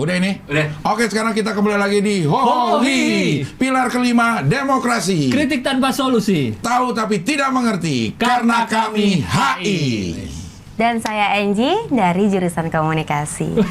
Udah ini? Udah. Oke, sekarang kita kembali lagi di Hohi. Pilar kelima, demokrasi. Kritik tanpa solusi. Tahu tapi tidak mengerti, karena kami HI. Dan saya Angie dari jurusan komunikasi.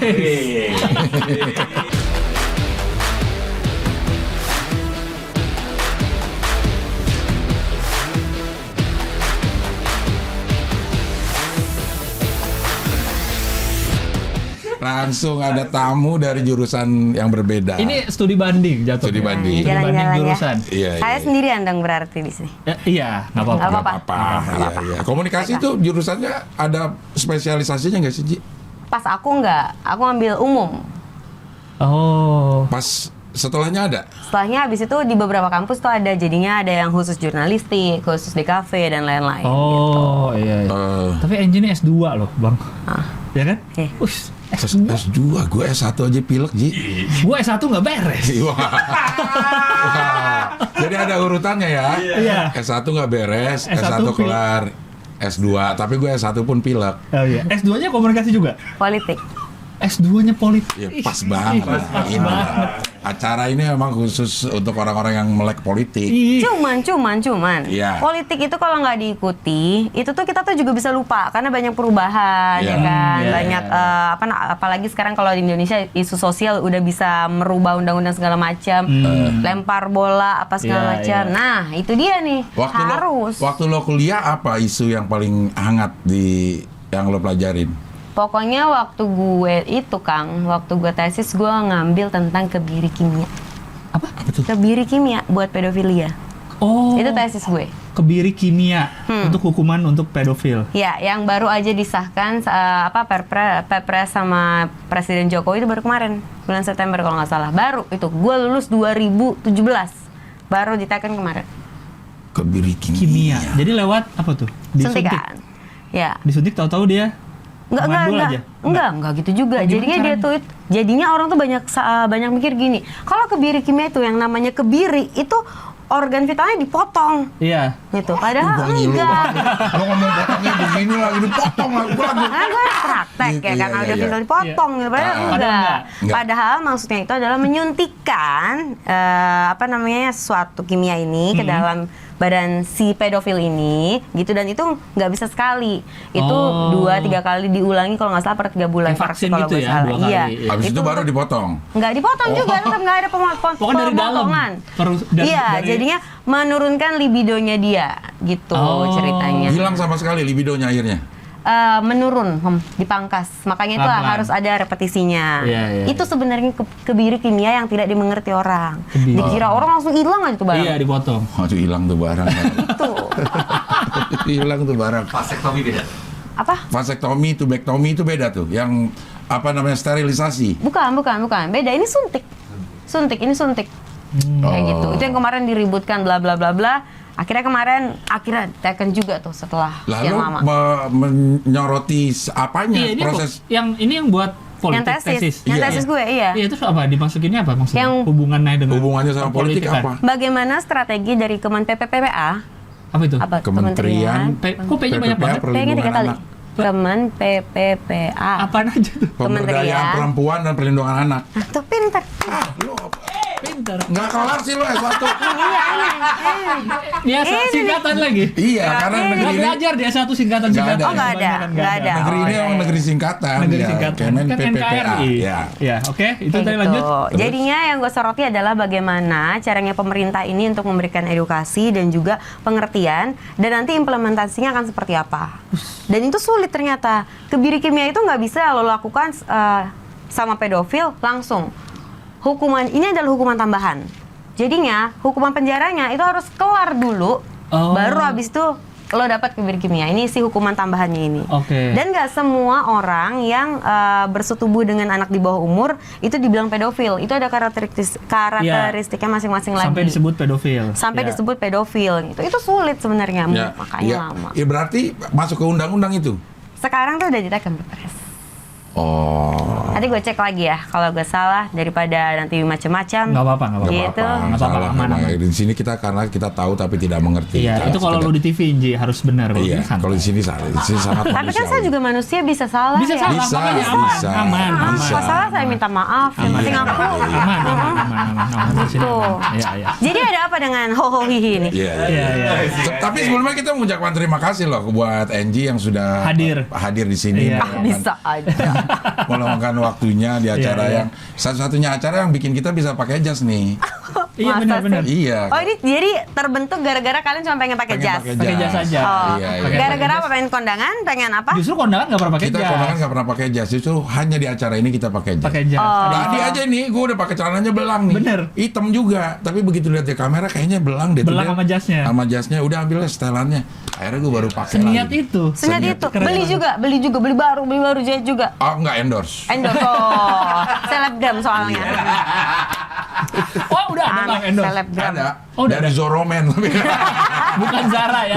Langsung ada tamu dari jurusan yang berbeda. Ini studi banding jatuhnya. Studi banding. Studi banding Jalan-jalan ya. jurusan. Iya, Saya iya. sendirian dong berarti di sini. Iya, nggak apa-apa. Nggak Nggak apa-apa. Iya. Komunikasi itu jurusannya ada spesialisasinya nggak sih, Ji? Pas aku aku ambil umum. Oh. Pas setelahnya ada? Setelahnya habis itu di beberapa kampus tuh ada, jadinya ada yang khusus jurnalistik, khusus DKV dan lain-lain. Oh, iya. Tapi Angie ini S2 loh, Bang. Ya kan? Oke. Ush, S2, gue S1 aja pilek, Ji. gue S1 nggak beres. Wah. Jadi ada urutannya ya. Iya. S1 nggak beres, S1 S1 kelar, S2, tapi gue S1 pun pilek. Oh iya. S2-nya komunikasi juga. Politik. S2-nya politik. Ya, pas banget. Pas Ini banget. acara ini memang khusus untuk orang-orang yang melek politik. Ih. Cuman. Iya. Politik itu kalau nggak diikuti, itu tuh kita tuh juga bisa lupa karena banyak perubahan, Iya. ya kan? Iya, Banyak apalagi sekarang kalau di Indonesia isu sosial udah bisa merubah undang-undang segala macam, lempar bola apa segala Iya, macam. iya. Nah, itu dia nih. Harus. Waktu lo kuliah apa isu yang paling hangat yang lo pelajarin? Pokoknya waktu gue itu, Kang, waktu gue tesis gue ngambil tentang kebiri kimia. Apa? tuh? Kebiri kimia buat pedofilia. Oh. Itu tesis gue. Kebiri kimia untuk hukuman untuk pedofil. Ya, yang baru aja disahkan Perpres sama Presiden Jokowi itu baru kemarin, bulan September kalau nggak salah. Baru itu, gue lulus 2017, baru ditekan kemarin. Kebiri Kimia. Jadi lewat apa tuh? Disuntik. Suntikan. Ya. Disuntik tahu-tahu dia mandul aja? Enggak gitu juga. Oh, gimana Jadinya dia caranya? jadinya orang tuh banyak mikir gini. Kalau kebiri kimia itu yang namanya kebiri itu organ vitalnya dipotong. Iya. Gitu. Padahal Gua ngilu enggak. banget. Lo ngomong potongnya begini lagi, dipotong lagi. Karena gue praktek Gitu, ya kan, iya, audio iya. visual dipotong gitu. Padahal Padahal enggak. enggak. Padahal maksudnya itu adalah menyuntikkan suatu kimia ini ke dalam badan si pedofil ini gitu, dan itu nggak bisa sekali. Itu Oh. 2-3 kali diulangi kalau nggak salah per 3 bulan. Kayak vaksin kalau gitu nggak ya, salah. 2 kali. Iya. Habis itu baru dipotong. Nggak dipotong juga, tetap nggak ada Pokoknya dari dalam. pemotongan. Iya, dari- jadinya menurunkan libidonya dia gitu ceritanya. Hilang sama sekali libidonya akhirnya. Menurun, dipangkas. Makanya itu Pelan-pelan. harus ada repetisinya. Iya, Itu sebenarnya kebiri kimia yang tidak dimengerti orang. Kebiri. Dikira orang langsung hilang aja tuh barang. Iya, dipotong. Aduh, hilang tuh barang. Itu Hilang tuh barang. Vasektomi beda. apa? Vasektomi, tubektomi itu beda tuh. Yang apa namanya, sterilisasi. Bukan. Beda. Ini suntik. Ini suntik. Kayak gitu. Itu yang kemarin diributkan bla bla bla bla. Akhirnya teken juga tuh setelah Lalu sekian lama. menyoroti apanya Iya, ini proses yang buat politik Yang tesis. Yang Iya. tesis gue, iya. Iya, terus apa? Dimasukinnya apa maksudnya? Yang- Hubungannya dengan hubungannya sama politik perpolitikan. apa? Bagaimana strategi dari Kemen PPPA? Apa itu? Apa? Kementerian Kok P-nya banyak PPPA banget? Kayaknya 3 kali. Anak. Kemen PPPA. Apaan aja tuh? Pemberdayaan Kementerian. Perempuan dan Perlindungan Anak. Nah, tuh pinter. Lu Pinter. nggak kelar sih lo S1. Dia singkatan lagi. Iya, karena negeri Nggak ini belajar dia satu singkatan-singkatan. Nggak ada. Oh, nggak ada. Kebanyakan Nggak ada. negeri ini Oh, emang iya. negeri singkatan. Negeri ya. singkatan. Kemen Kan PPPA. NKRI. Ya. Ya, oke. Itu tadi Gitu. lanjut. Jadinya yang gue soroti adalah bagaimana caranya pemerintah ini untuk memberikan edukasi dan juga pengertian, dan nanti implementasinya akan seperti apa. Dan itu sulit ternyata. Kebiri kimia itu nggak bisa lo lakukan sama pedofil langsung. Ini adalah hukuman tambahan. Jadinya hukuman penjaranya itu harus kelar dulu, Oh. baru habis itu lo dapat kebiri kimia. Ini sih hukuman tambahannya ini. Oke. Dan nggak semua orang yang bersetubuh dengan anak di bawah umur itu dibilang pedofil. Itu ada karakteristiknya masing-masing lagi. Sampai disebut pedofil. Sampai Ya. disebut pedofil. Itu sulit sebenarnya, makanya ya. lama. Ya berarti masuk ke undang-undang itu. Sekarang tuh udah diteken Perpres. Oh. Nanti gue cek lagi ya kalau gue salah daripada nanti macam-macam. Nggak apa-apa, nggak apa-apa. Gitu. Nggak apa-apa, Salah, aman, memang. aman. Di sini kita karena kita tahu tapi tidak mengerti. Iya, Kita itu kalau sekedar- lu di TV Ji harus benar kalau Iya, ini santai. kalau di sini salah. Di sini sangat Tapi kan saya manusiawi. juga manusia bisa salah Bisa ya. salah, Bisa, makanya bisa. aman. Kalau salah saya minta maaf. Yang penting aku. Aman. Di sini Tuh. aman. Iya, iya. Jadi ada apa dengan ho hihi ini? Iya, Iya, iya. Tapi sebelumnya kita mengucapkan terima kasih loh buat Angie yang sudah hadir di sini. Iya. Bisa aja. Meluangkan waktunya di acara Iya, iya. yang satu-satunya acara yang bikin kita bisa pakai jas nih. Iya, Masa benar-benar. sih? Iya. Oh ini jadi terbentuk gara-gara kalian cuma pengen pakai Pengen jas. Pakai jas aja. Oh, Iya, iya. gara-gara apa? Pengen kondangan? Pengen apa? Justru kondangan nggak pernah pakai Kita jas. kondangan nggak pernah pakai jas, justru hanya di acara ini kita pakai jas. Pakai jas. Oh. Tadi aja nih, gue udah pakai celananya belang nih. Bener. Hitam juga, tapi begitu lihat di kamera kayaknya belang deh. tuh Belang dia. sama jasnya. Sama jasnya, udah ambil setelannya. Akhirnya gue baru pakai Seniat lagi. itu. Senyat itu. Keren. Beli juga, beli baru jahit juga. Oh, nggak endorse. Endorse. Oh, selebgram soalnya. Oh, udah ada Bang endorse. Selebgram. Ada. Oh, udah dari ada. Zoroman. Bukan Zara ya.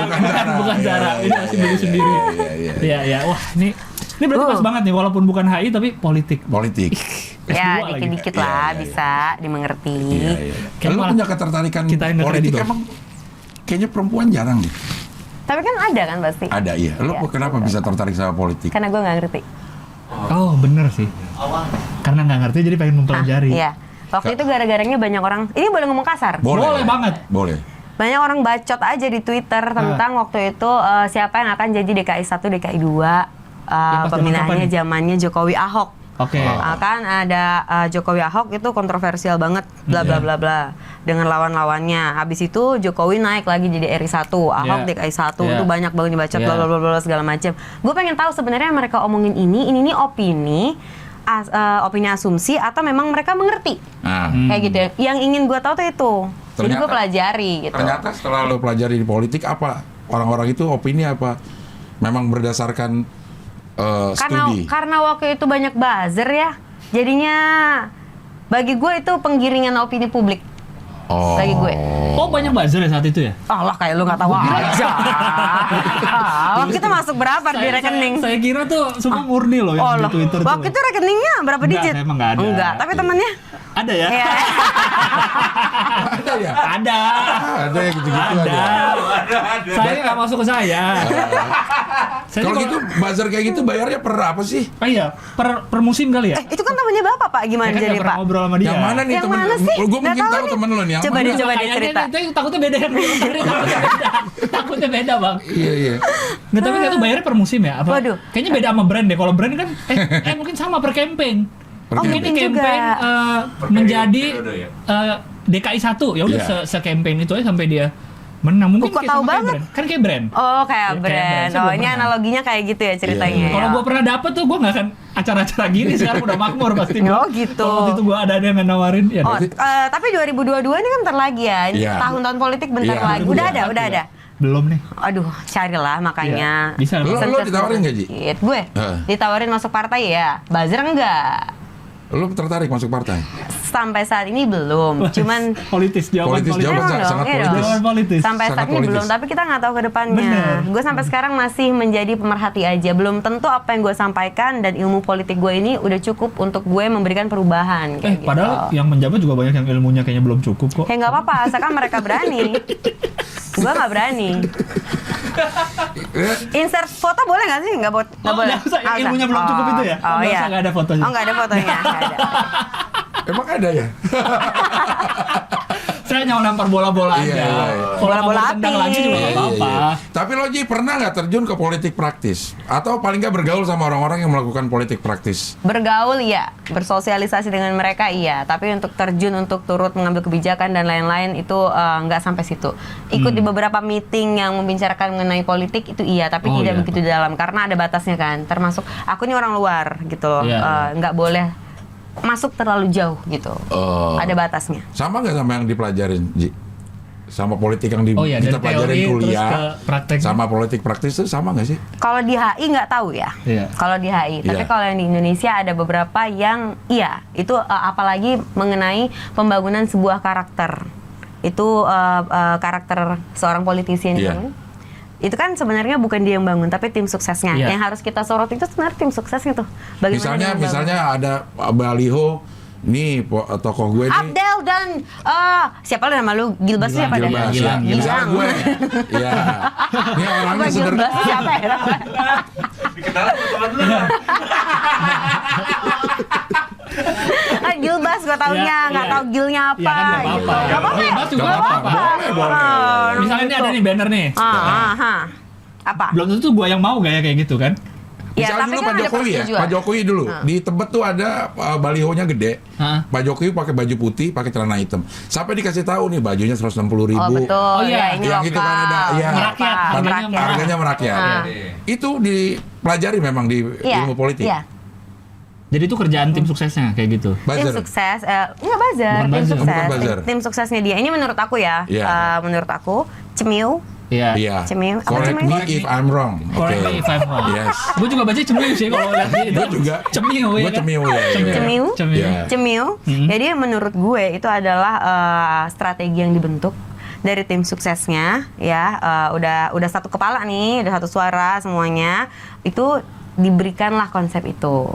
Bukan Zara. Iya, Ini iya, masih iya, beli iya, sendiri. iya. Iya, iya. Wah, ini berarti pas banget nih walaupun bukan HI tapi politik. Politik. Ya, S2 lagi. dikit-dikit Iya, lah iya, iya. bisa dimengerti. Iya, iya. Kayak Lu malah punya ketertarikan kita yang nggak politik kredibel. emang kayaknya perempuan jarang deh. Tapi kan ada kan pasti. Ada iya. Lu Iya. kenapa bisa tertarik sama politik? Karena gue nggak ngerti. Oh, bener sih. Karena nggak ngerti jadi pengen mempelajari. Iya. Waktu itu gara-garanya banyak orang. Ini boleh ngomong kasar? Boleh banget. Boleh. Banyak orang bacot aja di Twitter tentang waktu itu siapa yang akan jadi DKI 1, DKI 2 pas zaman pemindahannya kapan nih? zamannya Jokowi Ahok. Oke. Kan ada Jokowi Ahok itu kontroversial banget bla bla bla bla dengan lawan-lawannya. Habis itu Jokowi naik lagi jadi RI 1, Ahok Iya. DKI 1 Iya. itu banyak banget dibacot Iya. bla bla bla bla segala macam. Gue pengen tahu sebenarnya yang mereka omongin ini opini opini asumsi atau memang mereka mengerti. Nah, Kayak gitu ya. Yang ingin gue tahu tuh itu. Jadi gue Ternyata- pelajari gitu. ternyata setelah lo pelajari di politik apa orang-orang itu opini apa memang berdasarkan studi. Karena waktu itu banyak buzzer ya. Jadinya bagi gue itu penggiringan opini publik. Oh. Bagi gue. Oh, banyak buzzer ya saat itu ya? Alah kayak lu nggak tahu aja. Waktu itu masuk berapa di rekening? Saya kira tuh semua murni loh yang Oh di Twitter tuh. waktu itu rekeningnya berapa Enggak, digit? saya emang nggak ada. Enggak, tapi temennya. Ada ya? Ya. Ada ya? Ada. Ada yang gitu-gitu Ada. ada. Saya nggak masuk ke saya. Saya Kalau juga- gitu buzzer kayak gitu bayarnya per apa sih? Oh iya, per musim kali ya? Itu kan temennya Bapak, Pak. Gimana Saya kan jadi, nggak pernah Pak? ngobrol sama dia. Yang mana nih Yang temen? mana sih? Gue Nggak mungkin tahu tahu nih. temen lo nih. Yang Coba mana? deh, coba Kayaknya cerita. itu takutnya beda yang belum takutnya beda. Takutnya beda, Bang. Iya iya. Nggak, tapi itu bayarnya per musim ya? Apa? Waduh. Kayaknya beda sama brand deh. Kalau brand kan mungkin sama per campaign. Per Ini campaign. campaign Per menjadi periode ya? DKI 1. Ya udah Iya. se-campaign itu aja sampai dia menang. Mungkin Kok kayak tahu sama kayak banget? brand. Kan kayak brand. Oh, kayak Ya, kayak brand. brand. Saya Oh, belum ini pernah. analoginya kayak gitu ya ceritanya. Iya. Kalau ya. gue pernah dapet tuh gue nggak akan acara-acara gini sekarang udah makmur pasti. Oh, gitu. Kalau waktu itu gue ada yang nawarin ya. Oh, tapi 2022 ini kan bentar lagi ya. Ini Iya. tahun-tahun politik bentar Iya, lagi. Udah ada. Belum nih. Aduh, carilah makanya. Iya, bisa. Lo Senses ditawarin nggak, Ji? sedikit. Gue ditawarin masuk partai ya. Buzzer enggak. Lo tertarik masuk partai? Sampai saat ini belum. Cuman politis, jawaban Politis, politis. jawaban Emang dong, sangat iya politis. dong. Jawaban politis. Sampai Sangat saat ini politis. belum, tapi kita nggak tahu ke depannya. Bener. Gue sampai sekarang masih menjadi pemerhati aja. Belum tentu apa yang gue sampaikan dan ilmu politik gue ini udah cukup untuk gue memberikan perubahan. Kayak gitu. Padahal yang menjabat juga banyak yang ilmunya kayaknya belum cukup kok. Ya nggak apa-apa, asalkan mereka berani. Gue nggak berani. Insert foto boleh nggak sih? Nggak boleh. Nggak usah, yang ilmunya belum cukup itu ya? Oh Nggak iya. usah, nggak ada fotonya. Oh nggak ada fotonya. Nggak ada. Emang ada ya? Saya hanya lempar bola-bola Iya, aja. iya, iya. Kalau Bola-bola mau ditendang api. lagi juga nggak apa-apa. Tapi lo Ji pernah nggak terjun ke politik praktis? Atau paling nggak bergaul sama orang-orang yang melakukan politik praktis? Bergaul iya, bersosialisasi dengan mereka iya, tapi untuk terjun untuk turut mengambil kebijakan dan lain-lain itu nggak sampai situ. Ikut di beberapa meeting yang membicarakan mengenai politik itu iya, tapi Oh, tidak iya. begitu dalam karena ada batasnya kan. Termasuk aku ini orang luar gitu loh, Iya. nggak boleh masuk terlalu jauh gitu. Oh. Ada batasnya. Sama nggak sama yang dipelajarin, Ji? Sama politik yang Oh iya, kita dari pelajarin teori terus kuliah, ke praktek. sama politik praktis itu sama nggak sih? Kalau di HI nggak tahu ya. Iya. Kalau di HI, tapi Iya. kalau yang di Indonesia ada beberapa yang iya, itu apalagi mengenai pembangunan sebuah karakter. Itu karakter seorang politisi yang Iya. dibangun. itu kan sebenarnya bukan dia yang bangun, tapi tim suksesnya. Iya. Yang harus kita sorot itu sebenarnya tim suksesnya tuh. Bagaimana dia membangun. Misalnya ada baliho, nih tokoh gue nih. Abdel dan siapa lu nama lu? Gilbas siapa dah? Gilbas, ya. Gilang. Misalnya gue, ya. Ini orangnya sederhana. Gilbas siapa ya? Dikenalan teman lu. Gilbas gue taunya, Iya, nggak iya. tahu Gilnya apa. Iya kan, nggak apa-apa. Nggak apa-apa ya? Gilbas juga Nggak nggak apa-apa. apa-apa. Boleh. Misalnya ini ada nih banner nih. Apa? Belum tentu gue yang mau gaya kayak gitu kan. Ya, Misalnya tapi dulu kan Pak ada Jokowi ya, persetujuan. Pak Jokowi dulu di Tebet tuh ada balihonya gede. Hah? Pak Jokowi pakai baju putih, pakai celana hitam. Sampai dikasih tahu nih bajunya 160.000. Oh betul, Oh, iya. ya, ini Yang lokal. itu kan ada, iya. Merakyat, Harganya merakyat. Itu dipelajari memang di Iya, ilmu politik. iya. Jadi itu kerjaan tim suksesnya kayak gitu. Tim Buzzer. sukses, enggak buzzer, Bukan tim buzzer. sukses. Bukan buzzer. Tim suksesnya dia. Ini menurut aku ya, Iya. menurut aku, Cemiu. Iya. Iya. Cemil. Apa Correct cemil? me if I'm wrong. Correct me if I'm wrong. Yes. Gue juga baca cemil sih kalau lihat dia itu. Gue juga. Cemil ya Gue kan? cemil ya. iya. Cemil? Cemil. Iya. Cemil. Jadi menurut gue itu adalah strategi yang dibentuk dari tim suksesnya ya, udah satu kepala nih, udah satu suara semuanya. Itu diberikanlah konsep itu.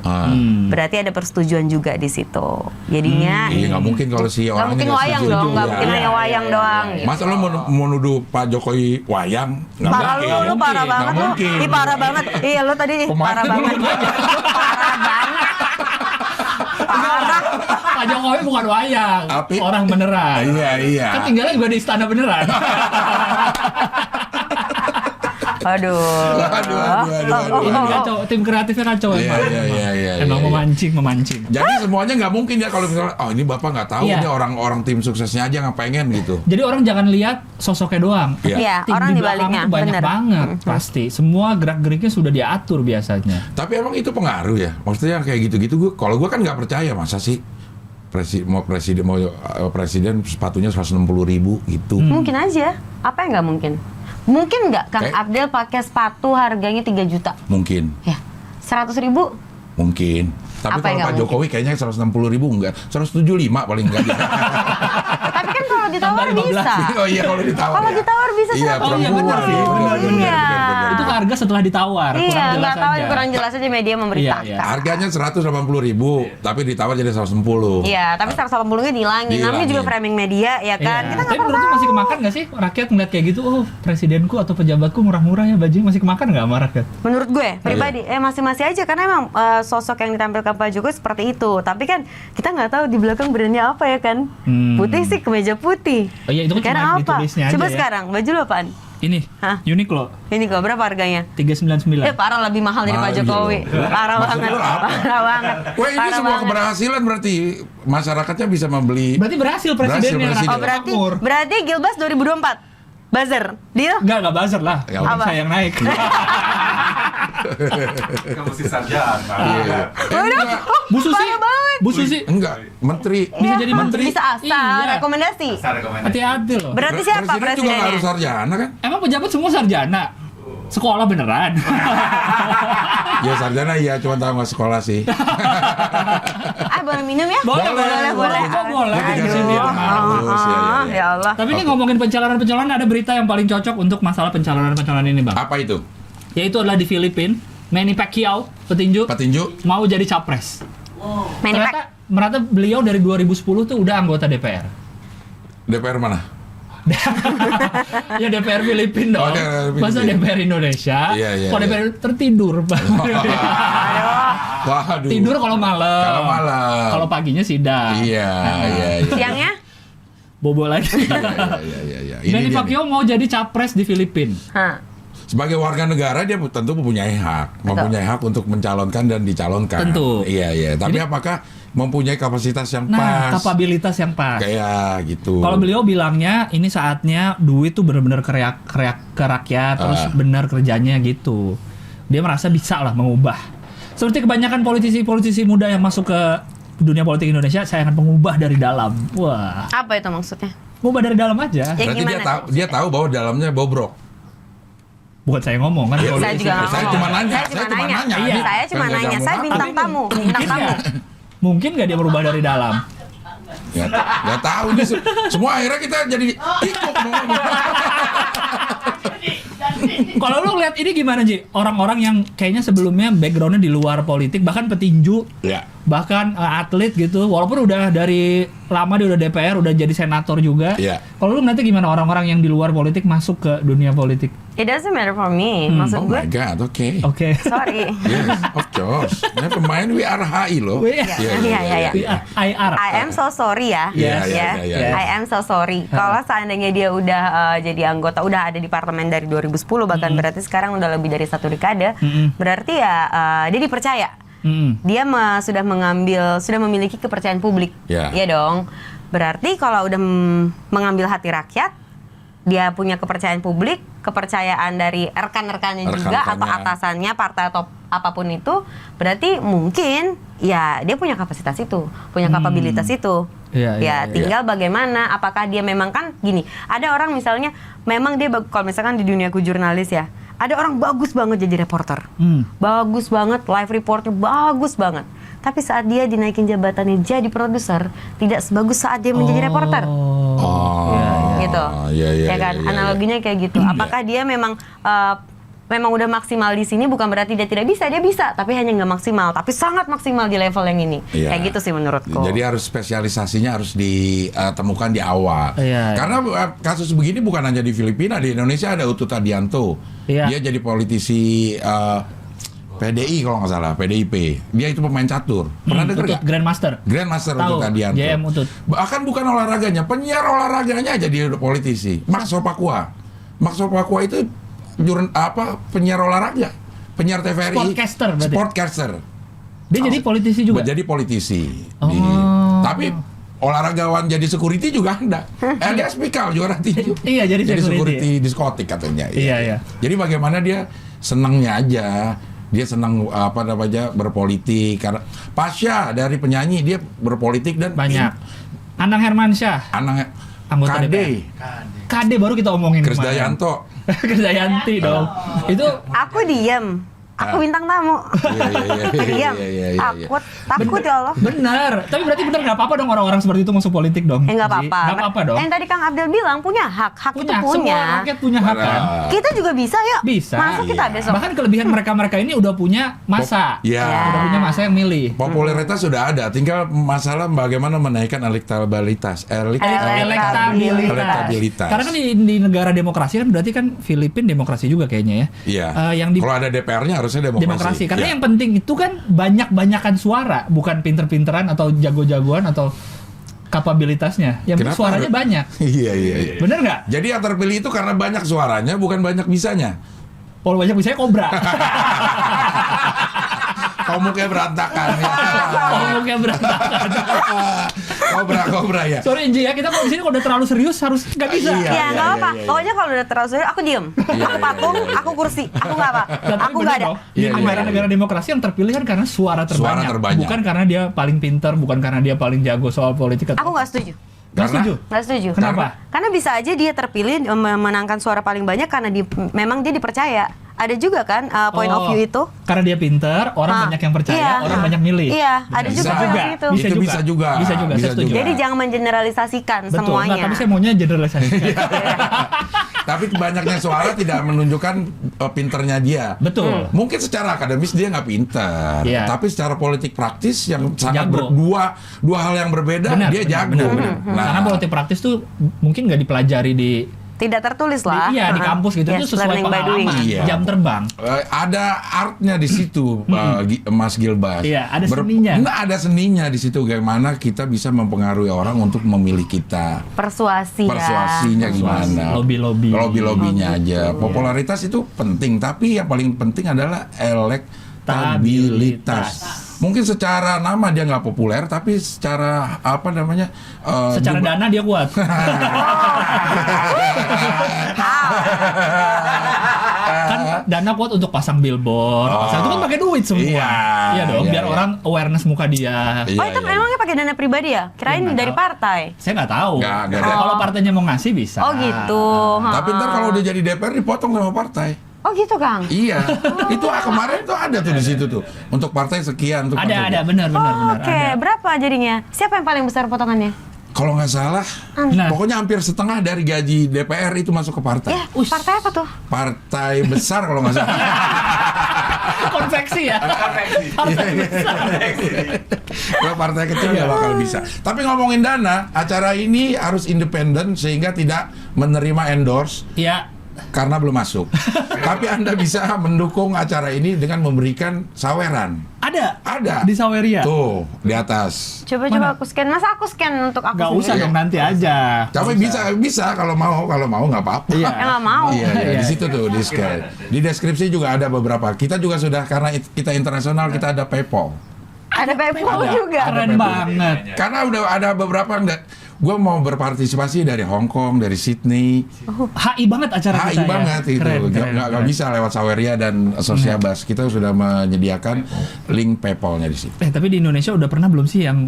Berarti ada persetujuan juga di situ. Jadinya Iya nggak mungkin kalau si nggak orangnya mungkin nggak wayang setuju. dong, nggak Iya. mungkin hanya wayang doang. gitu. Masa lo mau nuduh Pak Jokowi wayang? Nggak Parah mungkin. lu parah Nggak banget lu. mungkin. Ih parah banget. Iya lu tadi Kemarin parah lu banget. nuduh aja. Parah banget. Parah. Pak Jokowi bukan wayang, Tapi- orang beneran. Iya. Kan tinggalnya juga di istana beneran. Aduh. Ini kacau, tim kreatifnya kacau Iya, emang. iya, Emang iya. memancing. Jadi semuanya nggak mungkin ya kalau misalnya, oh ini bapak nggak tahu, Iya. ini orang-orang tim suksesnya aja nggak pengen gitu. Jadi orang jangan lihat sosoknya doang. Iya. Iya, Tim orang di di belakang baliknya, tuh banyak bener. banget pasti. Semua gerak-geriknya sudah diatur biasanya. Tapi emang itu pengaruh ya. Maksudnya yang kayak gitu-gitu, kalau gue kan nggak percaya masa sih presiden sepatunya 160.000 gitu. Mungkin aja. Apa yang nggak mungkin? Mungkin nggak Kang Kayak- Abdel pakai sepatu harganya 3 juta? Mungkin. Ya, 100.000? Mungkin. Tapi Apa yang kalau Pak nggak Jokowi kayaknya 160.000 enggak, 175 paling enggak. Tapi kan kalau ditawar Tambah 15. bisa. Oh iya kalau ditawar. Kalau ya. ditawar bisa Iya, 160. perempuan. benar sih, Iya. Itu harga setelah ditawar, Iya, kurang jelas nggak tahu aja. kurang jelas aja media memberitakan. Iya. Harganya 180.000, tapi ditawar jadi 160. Iya, tapi 180-nya dihilangin. Namanya juga Dihilangin. framing media, ya kan? Iya. Kita Tapi nggak menurut pernah lu masih tahu. kemakan nggak sih rakyat ngeliat kayak gitu? Oh, presidenku atau pejabatku murah-murah ya bajunya, masih kemakan nggak sama rakyat? Menurut gue Iya. pribadi, masih-masih aja karena emang sosok yang ditampilkan Pak Jokowi seperti itu. Tapi kan kita nggak tahu di belakang brandnya apa ya kan? Putih sih kemeja putih. Oh iya, itu kan Sekarang cuma apa? ditulisnya aja Coba ya. sekarang baju lo apaan? Ini, Hah? Uniqlo, Ini kok berapa harganya? 399. Parah lebih mahal dari Pak Mahal Jokowi. gitu. Parah Maksud banget. lu apa? Parah banget. Wah ini Parah semua banget. keberhasilan berarti masyarakatnya bisa membeli. Berarti berhasil presidennya. Berhasil. Oh berarti Gilbas 2024 buzzer deal? Nggak buzzer lah. Nggak Orang apa? saya yang naik. Kamu si sarjana. Iya. Enggak, Bu Susi, Parah banget. Bu Susi enggak, menteri. bisa jadi menteri. Bisa asal Iya. rekomendasi. Saya rekomendasi. Hati-hati loh. Berarti siapa Presiden juga nggak presidennya? harus sarjana kan? Emang pejabat semua sarjana? Sekolah beneran? Ya sarjana iya, cuma tahu nggak sekolah sih. Boleh minum ya? Boleh, boleh. Kok boleh? Gua Di dikasih sini. minum. Bagus, ya, ya, ya. Ya Allah. Tapi ini ngomongin pencalonan-pencalonan, ada berita yang paling cocok untuk masalah pencalonan-pencalonan ini, Bang. Apa itu? Yaitu adalah di Filipina, Manny Pacquiao, petinju, Petinju? mau jadi capres. Manifest. Ternyata beliau dari 2010 tuh udah anggota DPR. DPR mana? Ya DPR Filipina Oh, dong. DPR Filipina. Masa DPR Indonesia? Iya, iya, Kok iya. DPR tertidur, Bang. Waduh. Tidur kalau malam. Kalau malam. Kalau paginya sidang. Iya, iya, iya. Siangnya? Bobo lagi. Iya. Ini Manny dia Pacquiao mau jadi capres di Filipina. Hah. sebagai warga negara dia tentu mempunyai hak, mempunyai hak untuk mencalonkan dan dicalonkan. Tentu. Iya. Tapi Jadi- apakah mempunyai kapasitas yang Nah, pas? kapabilitas yang pas. Kayak gitu. Kalau beliau bilangnya ini saatnya duit tuh benar-benar ke rakyat, terus benar kerjanya gitu. Dia merasa bisa lah mengubah. Seperti kebanyakan politisi-politisi muda yang masuk ke dunia politik Indonesia, saya akan mengubah dari dalam. Wah, Apa itu maksudnya? mengubah dari dalam aja. Ya, berarti gimana dia tahu bahwa dalamnya bobrok. Bukan saya ngomong kan. Iya, kalau Saya di juga sini. nggak Saya ngomong. cuma nanya, Saya cuma nanya. Iya. Saya cuma Kan nggak nanya. ngomong Saya apa. bintang tamu. Bintang tamu. Mungkin nggak dia merubah dari dalam? Nggak tahu nih. Semua akhirnya kita jadi ikut mau ngomong. Kalau lu lihat ini gimana Ji? Orang-orang yang kayaknya sebelumnya backgroundnya di luar politik, bahkan petinju, Ya. bahkan atlet gitu, walaupun udah dari lama dia udah DPR, udah jadi senator juga. Iya. Kalau lu nanti gimana orang-orang yang di luar politik masuk ke dunia politik? It doesn't matter for me. Maksud Oh gue, my God, okay. Oke. sorry. Yes, of course. Never mind, we are HI loh. Iya. Iya. IR. I am so sorry ya. Yes. Ya. Yes. I am so sorry. Kalau seandainya dia udah jadi anggota, udah ada di parlemen dari 2010, bahkan berarti sekarang udah lebih dari 1 dekade, berarti ya dia dipercaya. Dia sudah memiliki kepercayaan publik. Ya. Iya dong. Berarti kalau udah mengambil hati rakyat, dia punya kepercayaan publik, kepercayaan dari rekan-rekannya juga atau atasannya, partai atau apapun itu, berarti mungkin ya dia punya kapasitas itu, punya kapabilitas itu. Iya, Tinggal bagaimana, apakah dia memang, kan gini, ada orang misalnya memang dia kalau misalkan di duniaku jurnalis ya, ada orang bagus banget jadi reporter, bagus banget, live reporter bagus banget. Tapi saat dia dinaikin jabatannya jadi produser, tidak sebagus saat dia menjadi reporter. Gitu. Iya, kan? Analoginya kayak gitu. Apakah dia memang udah maksimal di sini, bukan berarti dia tidak bisa, dia bisa, tapi hanya nggak maksimal, tapi sangat maksimal di level yang ini. Iya. Kayak gitu sih menurutku. Jadi harus spesialisasinya harus ditemukan di awal. Iya. Karena kasus begini bukan hanya di Filipina, di Indonesia ada Utut Adianto. Iya. Dia jadi politisi PDI kalau nggak salah, PDIP. Dia itu pemain catur. Pernah dengar Utut, nggak? Grandmaster. Grandmaster Tahu, Utut Adianto. JM Utut. Bahkan bukan olahraganya, penyiar olahraganya aja dia udah politisi. Max Sopakua. Max Sopakua itu penyiar olahraga, penyiar TVRI. Sportcaster berarti. Sportcaster. Dia jadi politisi juga. Jadi politisi. Oh. Tapi olahragawan jadi security juga ada. Elias Pikal juara tinju. Iya, jadi security. diskotik katanya. Iya. Jadi bagaimana dia senangnya aja. Dia senang berpolitik. Karena Pasha dari penyanyi dia berpolitik dan Banyak. Anang Hermansyah, anaknya anggota KD, KD baru kita omongin Krisdayanto. Krisdayanti dong. Itu Aku diem. Aku bintang tamu. Diam. Takut ya Allah. benar. Tapi berarti benar nggak apa-apa dong orang-orang seperti itu masuk politik dong. Nggak apa-apa. Nggak apa-apa dong. Yang tadi Kang Abdel bilang punya hak itu Semua punya. rakyat punya hak kan. Kita juga bisa yuk. Bisa. Masuk kita besok. Bahkan kelebihan mereka ini udah punya masa. Iya. Udah punya masa yang milih. Popularitas sudah ada, tinggal masalah bagaimana menaikkan elektabilitas. Elektabilitas. Karena kan di negara demokrasi kan berarti kan Filipina demokrasi juga kayaknya ya. Iya. Yang di Kalau ada DPR-nya harusnya demokrasi. Karena Iya. yang penting itu kan banyak-banyakan suara, bukan pinter-pinteran atau jago-jagoan atau kapabilitasnya. Yang penting Kenapa? suaranya banyak. Iya. Bener nggak? Jadi yang terpilih itu karena banyak suaranya, bukan banyak bisanya. Kalau banyak bisa kobra. Komuknya berantakan. Ya. Ngomongnya berantakan. Kobra ya. Sorry Inji ya, kita kalau di sini kalau udah terlalu serius harus nggak bisa. Iya. Ya nggak apa. Pokoknya kalau udah terlalu serius, aku diem. Aku patung, aku kursi, aku nggak apa. Tapi Aku bener nggak ada. dong, di Iya, negara-negara demokrasi yang terpilih kan karena suara terbanyak. Bukan karena dia paling pinter, bukan karena dia paling jago soal politik. Aku nggak setuju. Nggak setuju. Nggak setuju. Kenapa? Karena bisa aja dia terpilih memenangkan suara paling banyak karena memang dia dipercaya. Ada juga kan point of view itu. Karena dia pinter, orang banyak yang percaya, Iya. orang banyak milih. Iya, ada juga point of view itu. Itu bisa juga. Saya setuju. Jadi jangan mengeneralisasikan Betul, semuanya. nggak, tapi saya maunya generalisasi. Tapi banyaknya suara tidak menunjukkan pinternya dia. Betul. Mungkin secara akademis dia nggak pinter, Iya. tapi secara politik praktis yang sangat Jago. dua hal yang berbeda, dia jago. Benar. Karena politik praktis tuh mungkin nggak dipelajari di Tidak tertulis lah. di kampus gitu, itu sesuai learning by doing. pengalaman, Iya. jam terbang. Ada artnya di situ, Mas Gilbas. Iya, ada seninya. Ada seninya di situ, bagaimana kita bisa mempengaruhi orang untuk memilih kita. Persuasi ya. Persuasinya gimana? Lobby-lobbynya aja. Popularitas itu penting, tapi yang paling penting adalah elektabilitas. Mungkin secara nama dia nggak populer, tapi secara Secara dana dia kuat. Kan dana kuat untuk pasang billboard. Pasang itu kan pakai duit semua. Iya dong, biar orang awareness muka dia. Oh itu emangnya pakai dana pribadi ya? Kirain dari partai. Saya nggak tahu. Nggak ada. Kalau partainya mau ngasih bisa. Oh gitu. Tapi ntar kalau dia jadi DPR dipotong sama partai. Oh gitu Kang. Iya, itu kemarin tuh ada tuh di situ tuh untuk partai sekian. Untuk Ada, partai. benar. Oke, Ada. berapa jadinya? Siapa yang paling besar potongannya? kalau nggak salah, Nah. pokoknya hampir setengah dari gaji DPR itu masuk ke partai. Ya, partai apa tuh? Partai besar kalau nggak salah. Konveksi ya. Kalau partai kecil nggak bakal bisa. Tapi ngomongin dana, acara ini harus independen sehingga tidak menerima endorse Ya. karena belum masuk. Tapi Anda bisa mendukung acara ini dengan memberikan saweran. Ada. Di Saweria. Tuh, di atas. Coba aku scan. Masa aku scan untuk aku Gak usah sendiri? dong, nanti aja. Tapi bisa kalau mau nggak apa-apa. Iya. Ya nggak mau. Iya, Iya. di situ tuh di scan. Di deskripsi juga ada beberapa. Kita juga sudah karena kita internasional kita ada PayPal. Ada PayPal juga. Keren banget. Karena udah ada beberapa yang gue mau berpartisipasi dari Hong Kong, dari Sydney, HI banget acara HI kita banget ya. itu. Nggak bisa lewat Saweria dan Sosiabas. Kita sudah menyediakan link PayPal-nya di situ. Tapi di Indonesia udah pernah belum sih yang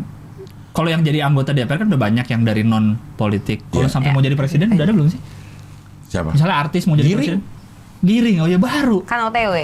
kalau yang jadi anggota DPR kan udah banyak yang dari non politik. Kalau Iya. sampai mau jadi presiden udah ada belum sih? Siapa? Misalnya artis mau jadi Giring. presiden. Giring, oh ya baru. Kan OTW.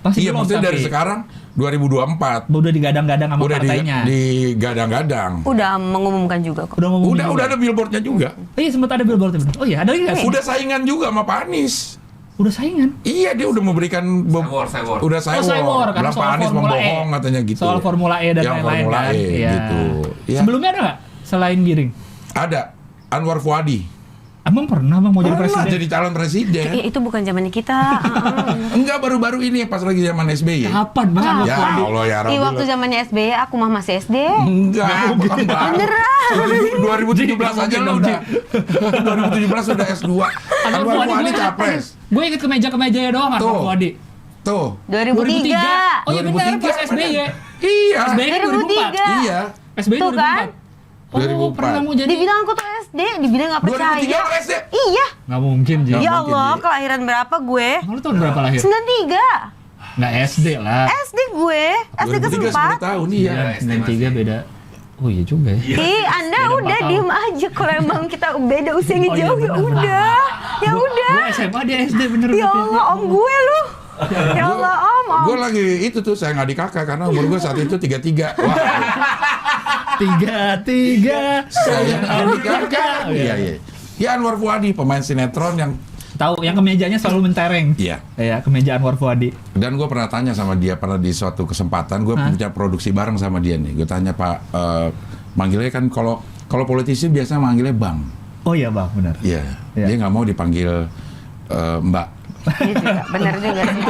Pasti Iya, belum, maksudnya dari tapi sekarang 2024 udah digadang-gadang sama udah partainya. digadang-gadang. Udah mengumumkan juga kok. Udah ngomong Udah ada billboardnya juga. Iya, sempat ada billboard bener. Oh iya, ada lagi nggak sih? Udah saingan juga sama Pak Anies. Udah saingan. Iya, dia udah memberikan Cywar. udah Oh, Cywar, Cywar. karena Bilang soal Pak Anies Formula membohong E. katanya gitu. Soal Formula E dan Yang lain-lain Formula kan. E Iya. gitu. Iya. Sebelumnya ada nggak selain Giring? Ada Anwar Fuadi. Emang pernah bang mau jadi Pernah presiden? jadi calon presiden. Ya, itu bukan zamannya kita. Enggak, baru-baru ini pas lagi zaman SBY. Kapan bang? Ah. Ya Allah ya Di Rabbi. waktu zamannya SBY aku mah masih SD. Enggak, bukan baru. Beneran. 2017 aja lo udah. 2017 udah S2. Anwar Fuadi capres. Gue inget kemeja ya doang Tuh. Anwar Fuadi. Tuh. 2003. Oh iya benar 2003, pas SBY. Iya. SBY kan 2004. 2003. Iya. SBY Tuh kan? 2004. Oh, 2004. pernah mau jadi. Dibilang aku tuh SD, dibilang nggak 2003 percaya. lo SD. Iya. Nggak mungkin Ji. Nggak Ya mungkin, Allah, Ji. kelahiran berapa gue? Lu tahun berapa lahir? 93. Nggak SD lah. SD gue. SD 2003 10 kesempat. tahun iya. Iya. 93 beda. Oh iya juga ya. Ih, Anda Beda udah 4 tahun. diem aja kalau emang kita beda usianya Oh iya, jauh ya bener, udah. Ya udah. Gue SMA dia SD bener. Ya berarti. Allah, om gue lu. Ya Allah, om. Gue lagi itu tuh sayang adik kakak karena umur gue saat itu 33. Wah, 33. sayang adik kakak. kakak. Iya, iya. Ya Anwar Fuadi pemain sinetron yang Tahu yang kemejanya selalu mentereng. iya. Iya, kemeja Anwar Fuadi. Dan gue pernah tanya sama dia, pernah di suatu kesempatan gue punya produksi bareng sama dia nih. Gue tanya Pak, manggilnya kan kalau politisi biasanya manggilnya Bang. Oh iya bang, benar. Iya. Iya. Dia nggak mau dipanggil Mbak. Iya juga, bener juga sih.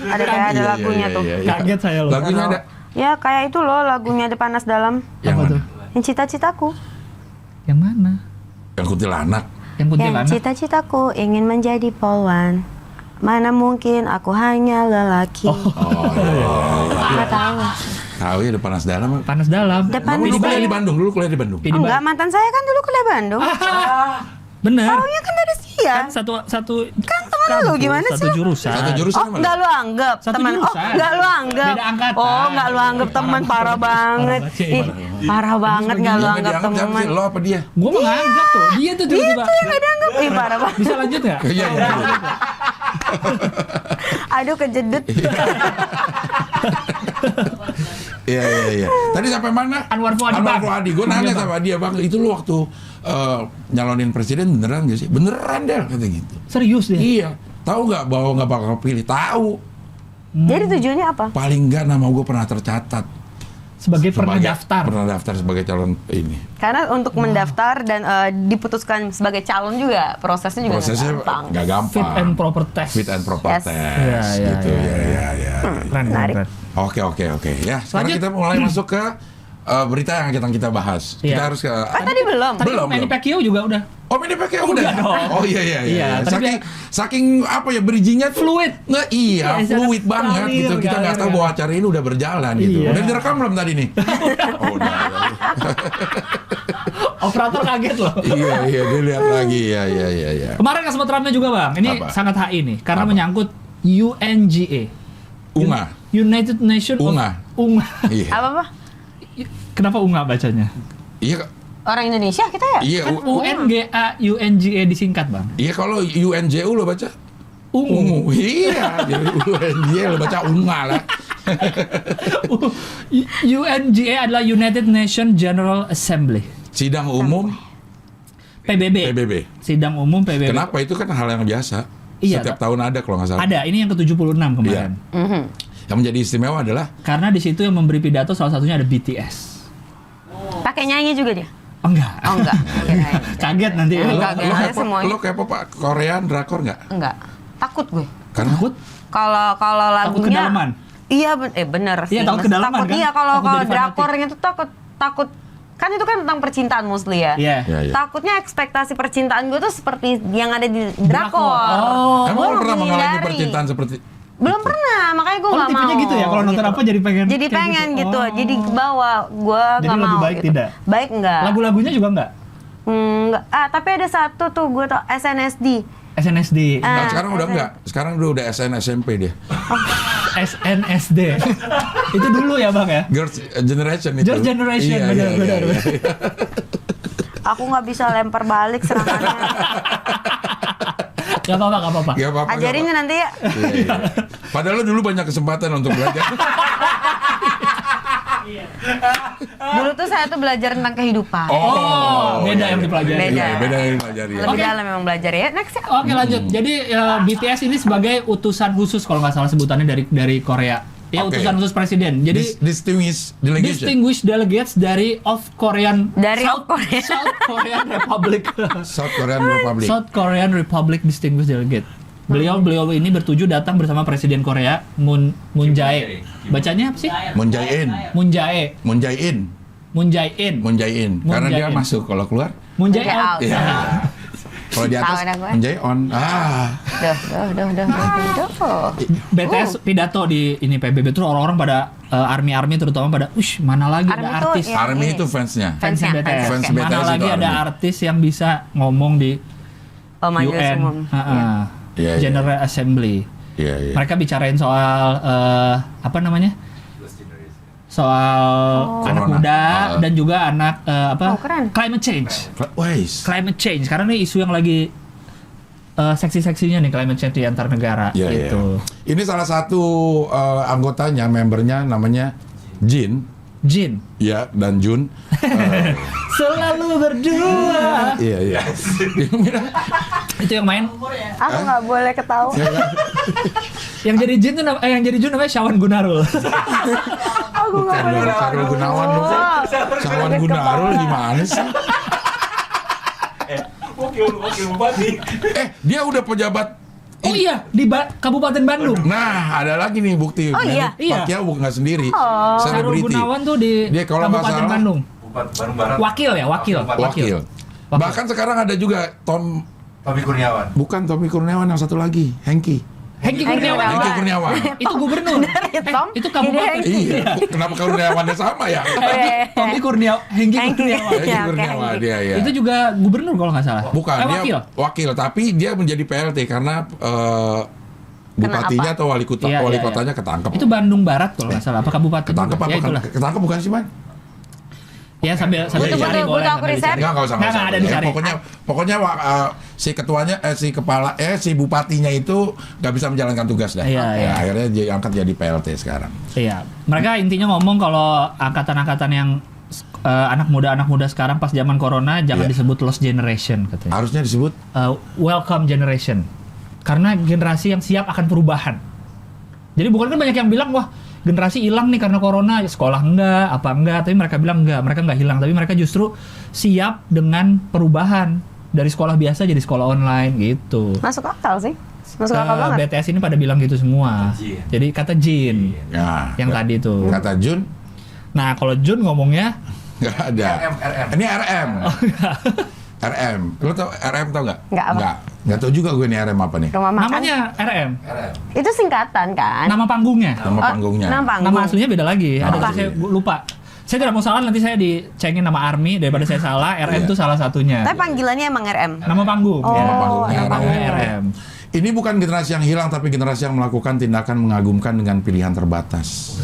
Ada kayak ada Iya, lagunya iya, tuh. iya, iya. Kaget saya loh. Lagunya ada. Ya kayak itu loh lagunya ada panas dalam. Yang Apa mana? tuh? Yang cita-citaku. Yang mana? Yang kuntilanak. Yang Yang kuntilanak. cita-citaku ingin menjadi polwan. Mana mungkin aku hanya lelaki. Oh, Nggak tahu. tahu ya, ada panas dalam. Panas dalam. Depan Dulu saya. kuliah di Bandung, dulu kuliah di Bandung. Pidi Enggak, mantan saya kan dulu kuliah Bandung. Bener. Taunya kan dari Sian. Kan satu Kan temen lu gimana satu sih? jurusan. Satu jurusan Oh, mana? enggak lu anggap Satu teman. Oh, jurusan. enggak lu anggap. Beda angkatan. Oh, enggak lu anggap teman, parah banget. banget, Ih, parah banget enggak lu Yang anggap dianggap siapa teman. sih? Lo apa dia? Gue menganggap tuh. Dia tuh tiba-tiba. Itu yang enggak dianggap. Ih, parah banget. Bisa lanjut nggak? Iya, iya. Aduh, kejedut. Iya, iya, iya. Tadi sampai mana? Anwar Fuadi, Anwar Bang. Fuadi. Gue nanya Iya, Bang. sama dia, Bang, itu lu waktu nyalonin presiden beneran gak sih? Beneran deh, kata gitu. Serius dia. Iya. Tahu nggak bahwa nggak bakal pilih? Tahu. Jadi tujuannya apa? Paling nggak nama gue pernah tercatat. Sebagai pernah daftar. Pernah daftar sebagai calon ini. Karena untuk mendaftar dan diputuskan sebagai calon juga prosesnya juga nggak Prosesnya gampang. nggak gampang. Fit and proper test. Fit and proper Yes. test. Iya, iya, gitu iya, ya, ya. Keren, Menarik. keren. Oke. Ya, sekarang Lanjut. kita mulai masuk ke berita yang kita bahas. Kita Iya. harus ke Tadi belum. Tadi Belum, Manny belum. Pacquiao juga udah. Oh, ini pakai udah. dong. Oh iya. Iya, tadi Saking apa ya bridging-nya tuh Fluid. Nggak, iya, Iya, fluid sangat banget ngalir, gitu. Kita nggak tahu ngalir. bahwa acara ini udah berjalan gitu. Iya. Udah direkam belum tadi nih? Oh, udah. Operator kaget loh. Iya, dia lihat lagi. Iya. Kemarin yang sempat ramai juga bang. Ini Apa? sangat HI nih. Karena Apa? menyangkut UNGA. Unga. United Nations of- Unga. Unga. Iya. Apa? Kenapa Unga bacanya? Iya, Orang Indonesia kita ya? iya, Kan UNGA, UNGA disingkat bang. iya kalau UNJU lo baca Ungu. Iya, jadi UNJ lo baca unga lah. UNGA adalah United Nations General Assembly. Sidang umum PBB. PBB. Sidang umum PBB. Kenapa? Itu kan hal yang biasa. Iya, Setiap tahun ada kalau nggak salah. Ada, ini yang ke-76 kemarin. Iya. Yang menjadi istimewa adalah Karena di situ yang memberi pidato salah satunya ada BTS. Pakai nyanyi juga dia? Oh, enggak. Oh enggak. Kirain. Kaget nanti. Enggak, lo enggak. kepo, Semuanya. lo kepo Pak Korean drakor nggak? Enggak. Takut gue. Karena Takut? Kalau Takut lagunya kedalaman? Iya bener sih. Iya, takut Mas. kedalaman, Takut, kan? iya kalau Takut jadi fanatik. drakornya itu takut kan itu kan tentang percintaan mostly ya. Iya. Iya, iya. Takutnya ekspektasi percintaan gue tuh seperti yang ada di drakor. Oh. Emang Gua lo pernah mengalami menghindari. percintaan seperti Belum pernah, makanya gue Oh, nggak mau. tipenya gitu ya? Kalau nonton apa jadi pengen Jadi kayak pengen gitu? gitu, Oh. jadi ke bawah. Gue Jadi nggak lebih mau. baik gitu. tidak? Baik enggak? Lagu-lagunya juga enggak? Enggak. Tapi ada satu tuh gue tau SNSD. SNSD. Nah, sekarang udah enggak. Sekarang udah SN SMP dia. SNSD. Itu dulu ya Bang ya? Girls Generation itu. Girls' Generation, Iya, benar, iya, benar, iya, benar. iya. Aku nggak bisa lempar balik serangannya. Gak apa-apa, gak apa-apa. Gak apa-apa. Ajarin gak nanti ya. apa-apa. Iya, iya. Padahal lo dulu banyak kesempatan untuk belajar. Dulu tuh saya tuh belajar tentang kehidupan. Oh, beda yang dipelajari. Beda. Iya, beda yang dipelajari. Lebih Oke. dalam memang belajar ya. Next ya. Oke lanjut. Jadi BTS ini sebagai utusan khusus kalau nggak salah sebutannya dari Korea. Ya Oke. utusan khusus presiden. Jadi Distinguished delegation. distinguished delegates dari South Korea. South Korean Republic. South Korean Republic. South Korean Republic distinguished delegate. Beliau ini bertujuh datang bersama Presiden Korea Moon Jae. Bacanya apa sih? Moon Jae-in. Moon Jae. Moon Jae-in. Moon Jae-in. Moon Jae-in. Moon Karena dia Jae-in. masuk, kalau keluar Moon Jae Jae out. out. iya. Kalau di atas Tahu dah gue. Moon Jae-on. Duh. BTS pidato di ini PBB terus orang-orang pada army terutama pada, mana lagi Army ada tuh artis ya. Army Ini. itu fansnya. fansnya BTS. Fans Mana BTS lagi itu ada Army. artis yang bisa ngomong di Pemanggil UN, umum. Iya, iya. General Assembly. Iya, iya. Mereka bicarain soal apa namanya? Soal anak Corona. muda dan juga anak Oh, keren. climate change. Wais. Climate change karena ini isu yang lagi seksi-seksinya nih climate change di antar negara Iya, gitu. iya. Ini salah satu anggotanya, membernya namanya Jin. Jin Ya, dan Jun. selalu berdua. Iya, iya. Itu yang main. Aku nggak boleh ketawa. Yang jadi Jin tuh yang jadi Jun namanya Syawan Gunarul. Aku nggak Bukan boleh dong, Sarul Gunawan dong. Syawan Gunarul gimana sih? Wakil bupati. Dia udah pejabat. Oh iya, di Kabupaten Bandung. Nah, ada lagi nih bukti. Oh, iya? Iya. Pak Kiau bukan sendiri. Sarul Selebriti. Gunawan tuh di Dia kalau nggak Kabupaten salah- Bandung. Bupati Bandung Barat. Wakil ya, wakil. Wakil. Bahkan sekarang ada juga Tommy Kurniawan. bukan Tommy Kurniawan, yang satu lagi, Hengki. Hengki Hengki Kurniawan. Hengki Kurniawan. Itu gubernur. Tom, itu kabupaten. jadi Iya, kenapa Kurniawannya sama ya? Tommy Kurniawan, Hengki Hengki. Kurniawan. Hengki Oke, Kurniawan, Hengki. dia ya. Itu juga gubernur kalau nggak salah. Bukan, dia wakil. tapi dia menjadi PLT karena bupatinya atau wali Iya, iya. kotanya ketangkep. Itu Bandung Barat kalau nggak salah. Apa kabupaten? Ketangkep juga? apa? Ya itulah. Ketangkep bukan sih, Man? Ya sambil Betul, dicari betul, boleh. betul, aku sambil riset. dicari. Enggak usah. Nggak, ada dicari. Pokoknya si ketuanya si bupatinya itu nggak bisa menjalankan tugas dah. Iya, iya. Akhirnya dia angkat jadi PLT sekarang. Iya, mereka intinya ngomong kalau angkatan-angkatan yang anak muda sekarang pas zaman corona jangan Iya. disebut lost generation katanya. Harusnya disebut Welcome generation. Karena generasi yang siap akan perubahan. Jadi bukan kan banyak yang bilang wah generasi hilang nih karena corona, sekolah enggak, apa enggak, tapi mereka bilang enggak, mereka enggak hilang, tapi mereka justru siap dengan perubahan dari sekolah biasa jadi sekolah online gitu. Masuk akal sih. Masuk akal banget. BTS ini pada bilang gitu semua. Jin. Jadi kata Jin ya, yang tadi tuh. kata Jun Nah, kalau Jun ngomongnya nggak ada. RM. Ini RM. RM. Lo tau RM tau nggak? Nggak, apa? Nggak tau juga gue ini RM apa nih. Rumah makan. namanya RM. Itu singkatan kan? Nama panggungnya. Nama panggungnya. Nama panggung. Nama aslinya beda lagi. Ada Apa? saya lupa. Saya tidak mau salah, nanti saya dicengin nama ARMY daripada saya salah. RM Iya. itu salah satunya. Tapi panggilannya emang RM. Nama panggung. Oh, Ya. Nama panggungnya Nama panggungnya RM. RM. Ini bukan generasi yang hilang, tapi generasi yang melakukan tindakan mengagumkan dengan pilihan terbatas.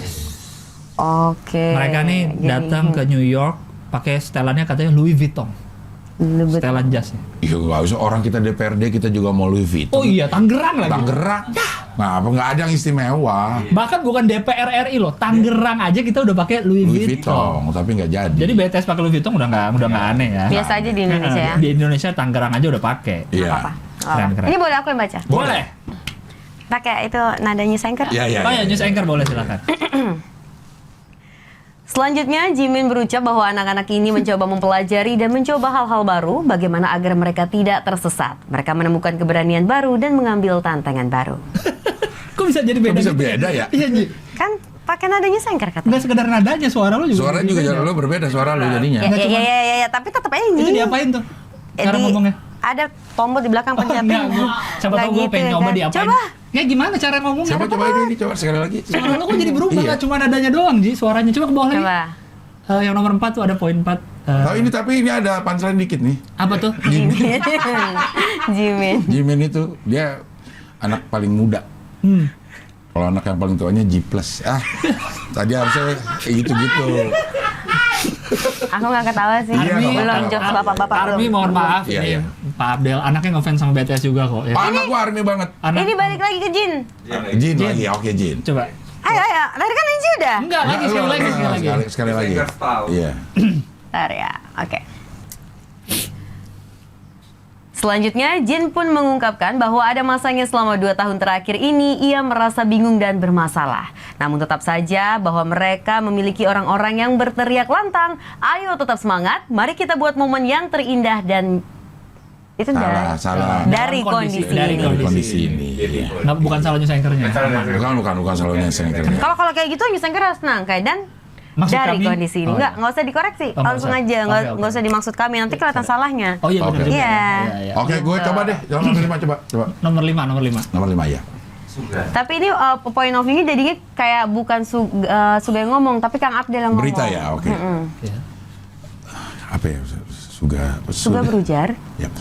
Oke. Mereka nih Jadi, datang ke New York pakai setelannya katanya Louis Vuitton. lebih- Setelan jasnya. Iya, nggak usah orang kita DPRD kita juga mau Louis Vuitton. Oh iya, Tangerang lagi. Tangerang. Nah, apa nggak ada yang istimewa? Bahkan bukan DPR RI loh, Tangerang aja kita udah pakai Louis Louis Vuitton. Vuitton, tapi nggak jadi. Jadi BTS pakai Louis Vuitton udah nggak aneh ya. Biasa aja di Indonesia ya. Di Indonesia Tangerang aja udah pakai. Iya. Nggak apa-apa. Keren. Ini boleh aku yang baca? Boleh. Pakai itu nadanya Sengker? Iya, iya. Oh ya, news anchor boleh silakan. Selanjutnya, Jimin berucap bahwa anak-anak ini mencoba mempelajari dan mencoba hal-hal baru bagaimana agar mereka tidak tersesat. Mereka menemukan keberanian baru dan mengambil tantangan baru. Kok bisa jadi Kok beda? bisa gitu beda ya? Iya, Ji. Kan pakai nadanya Sengker katanya. Nggak sekedar nadanya, suara lu juga. Suara juga beda. lo berbeda suara lo jadinya. Ya, tapi tetap aja Itu ini. diapain tuh? Cara Di- ngomongnya? Ada tombol di belakang pencetin. Siapa Nggak tahu gue gitu pengen ya nyoba kan? diapain. Coba. Ya gimana cara ngomongnya? Coba coba ini coba sekali lagi. Suara lu kok jadi berubah, Iya. nggak cuma nadanya doang, Ji, suaranya. Coba ke bawah lagi. Coba. Yang nomor 4 tuh ada poin 4. Oh ini tapi ini ada punchline dikit nih. Apa tuh? Jimin. Jimin. Jimin itu dia anak paling muda. Kalau anak yang paling tuanya G+. Tadi harusnya gitu-gitu. Aku nggak ketawa sih. Iya, nggak Belum apa-apa. jokes bapak-bapak belum. Army mohon maaf Iya, ini iya. Pak Abdel anaknya ngefans sama BTS juga kok ya. Anak gua army banget. Anak Ini balik lagi ke Jin. Jin lagi, oke Jin. coba. Ayo. Tadi kan Inci udah. Enggak lagi sekali lagi sekali lagi. Sekali lagi. Sengker style. Iya. Bentar ya. Oke. Selanjutnya, Jin pun mengungkapkan bahwa ada masanya selama 2 tahun terakhir ini ia merasa bingung dan bermasalah. Namun tetap saja bahwa mereka memiliki orang-orang yang berteriak lantang, ayo tetap semangat, mari kita buat momen yang terindah dan itu Salah. dari Dalam kondisi- kondisi dari ini. Dari kondisi ini. Jadi, Iya. Nggak, bukan salahnya anchornya. Bukan salahnya sengkernya. Kalau kayak gitu Miss Sengker harus tenang kayak dan Maksud dari kami? kondisi ini. Oh, Nggak usah dikoreksi, Oh, nggak langsung usah. aja, Oke. nggak usah dimaksud kami, nanti kelihatan salahnya. Oh iya benar Oke. juga. Iya. Oke, gue coba deh. Nomor 5 coba. Nomor 5, nomor 5. Nomor 5 ya. Sudah. Tapi ini point of view-nya jadinya kayak bukan Suga yang ngomong, tapi Kang Abdel yang ngomong. Berita ya, oke. Ya. Apa ya? Suga berujar. Ya.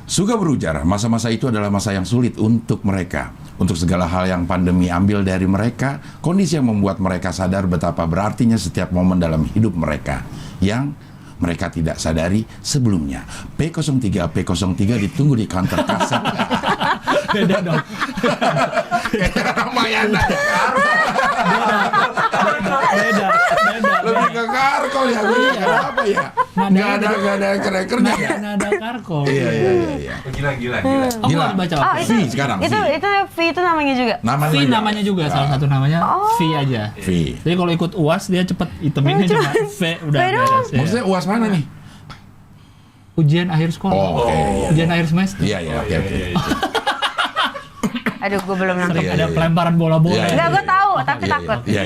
Suga berujar, masa-masa itu adalah masa yang sulit untuk mereka. Untuk segala hal yang pandemi ambil dari mereka, kondisi yang membuat mereka sadar betapa berartinya setiap momen dalam hidup mereka yang mereka tidak sadari sebelumnya. P03 ditunggu di kantor kaset. Beda dong. Kayak Ramayana. Beda. Lebih ke karko ya, gue juga apa ya? Nggak ada krekernya ya. Nada karko. Iya. Gila. Oh, Gila. harus baca. Oh, oke. V sekarang. Itu V itu namanya juga. Namanya V aja. namanya juga, salah satu namanya V aja. V. Jadi kalau ikut UAS dia cepet hiteminnya cuma V udah V doang. beres. Ya. Maksudnya UAS mana nih? Ujian akhir sekolah. Oh, oke, iya. Ujian akhir semester. Iya, oke. Aduh, gue belum nangkep. Iya, Ada iya. pelemparan bola-bola. Iya, Enggak, gue tahu, tapi Iya, takut. Iya.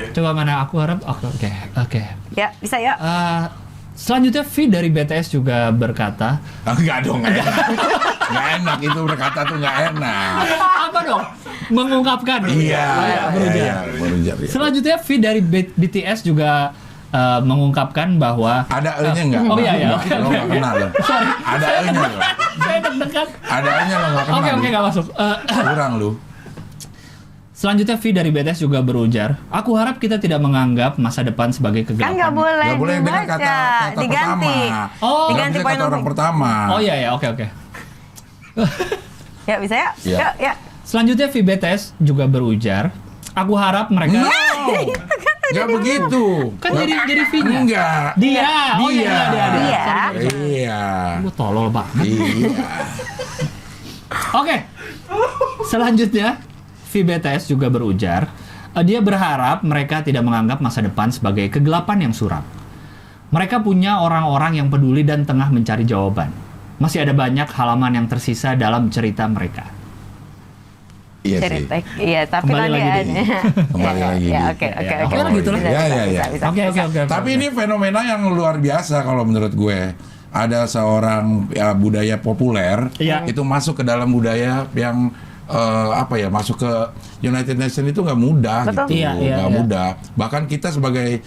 Coba mana aku harap. Oke. Ya, bisa ya. Selanjutnya V dari BTS juga berkata, Enggak dong, enggak enak. Enggak enak, itu berkata tuh enggak enak. apa dong? Mengungkapkan. Iya, berujar. berujar. Iya. Selanjutnya V dari BTS juga mengungkapkan bahwa Ada E-nya enggak? Oh iya. Lo enggak kenal lo. Sorry. Ada E-nya lo. Saya deg-degan. Ada E-nya lo enggak kenal. Oke, nggak masuk. Kurang lu. Selanjutnya V dari BTS juga berujar, aku harap kita tidak menganggap masa depan sebagai Kan nggak kegelapan. boleh Enggak boleh dengan dibaca, kata diganti. pertama. Oh. Nggak Diganti bisa poin kata orang of- pertama. Oh iya, oke. Ya, bisa ya? Iya. Ya. Selanjutnya V BTS juga berujar, aku harap mereka Enggak begitu. kan jadi V-nya. Enggak. Dia. Oh iya, dia. Dia. Iya. Lu tolol banget. Iya. Oke. Selanjutnya V BTS juga berujar, dia berharap mereka tidak menganggap masa depan sebagai kegelapan yang suram. Mereka punya orang-orang yang peduli dan tengah mencari jawaban. Masih ada banyak halaman yang tersisa dalam cerita mereka. Iya sih. Cerita. Iya, tapi Kembali nanti lagi, ada. Di. Kembali lagi, Ya, Di. oke. Ya, oke lah gitu lah. Bisa, Ya, bisa, ya, ya. bisa, Oke. bisa. Tapi ini fenomena yang luar biasa kalau menurut gue. Ada seorang budaya populer Iya. itu masuk ke dalam budaya yang masuk ke United Nations itu nggak mudah Betul. gitu, Iya, nggak iya. mudah. Bahkan kita sebagai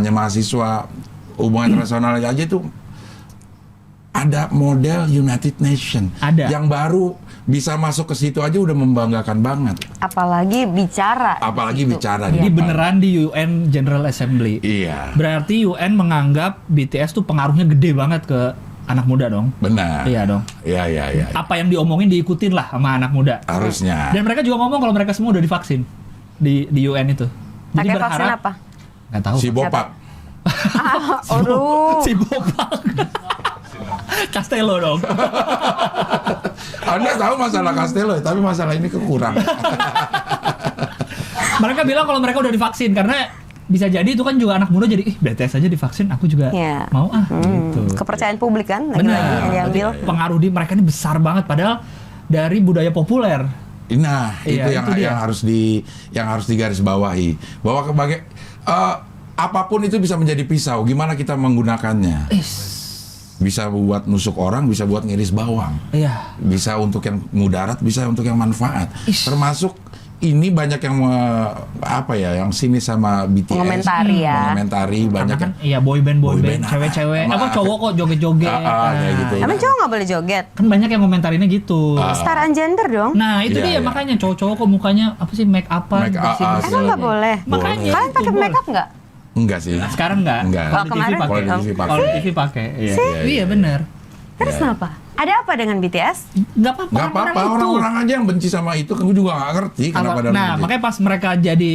mahasiswa hubungan internasional aja itu ada model United Nations Ada. yang baru bisa masuk ke situ aja udah membanggakan banget. Apalagi bicara. Apalagi Gitu. bicara Ini di depan. beneran di UN General Assembly. Iya. Berarti UN menganggap BTS tuh pengaruhnya gede banget ke anak muda dong. Benar. Iya dong. Iya. Apa yang diomongin diikutin lah sama anak muda. Harusnya. Dan mereka juga ngomong kalau mereka semua udah divaksin di UN itu. Jadi Pakai vaksin apa? Nggak tahu. Si Bopak. Aduh. Si Bopak. Castello dong. Anda tahu masalah Castello, tapi masalah ini kekurang. Mereka bilang kalau mereka udah divaksin karena bisa jadi itu kan juga anak muda jadi BTS aja divaksin aku juga Iya. mau gitu. Kepercayaan publik kan lagi-lagi Benar. yang diambil. Pengaruh di mereka ini besar banget padahal dari budaya populer. Nah, Iya, itu itu dia. yang harus digarisbawahi. Bahwa apapun itu bisa menjadi pisau. Gimana kita menggunakannya? Bisa buat nusuk orang, bisa buat ngiris bawang. Iya. Bisa untuk yang mudarat, bisa untuk yang manfaat. Termasuk ini banyak yang yang sinis sama BTS. Mengomentari ya. Mengomentari banyak Karena kan yang iya boyband Boyband, cewek-cewek ah, apa cowok kok joget-joget. kayak gitu. Emang cowok nggak boleh joget? Kan banyak yang komentarinnya gitu. Kesetaraan gender dong. Nah, itu Iya, dia iya. makanya cowok-cowok kok mukanya apa sih make up-an Make up, bersih-bersih. Emang nggak boleh? Makanya Kalian itu pakai boleh. make up nggak? Enggak sih. Sekarang enggak. Enggak. Kalau di Kemarin? TV pakai. Kalau di TV pakai. Kalau di TV pakai. Iya. Iya, benar. Terus kenapa? Ada apa dengan BTS? Enggak apa-apa. Nggak apa-apa, orang-orang aja yang benci sama itu, aku juga nggak ngerti kenapa ada Nah, makanya pas mereka jadi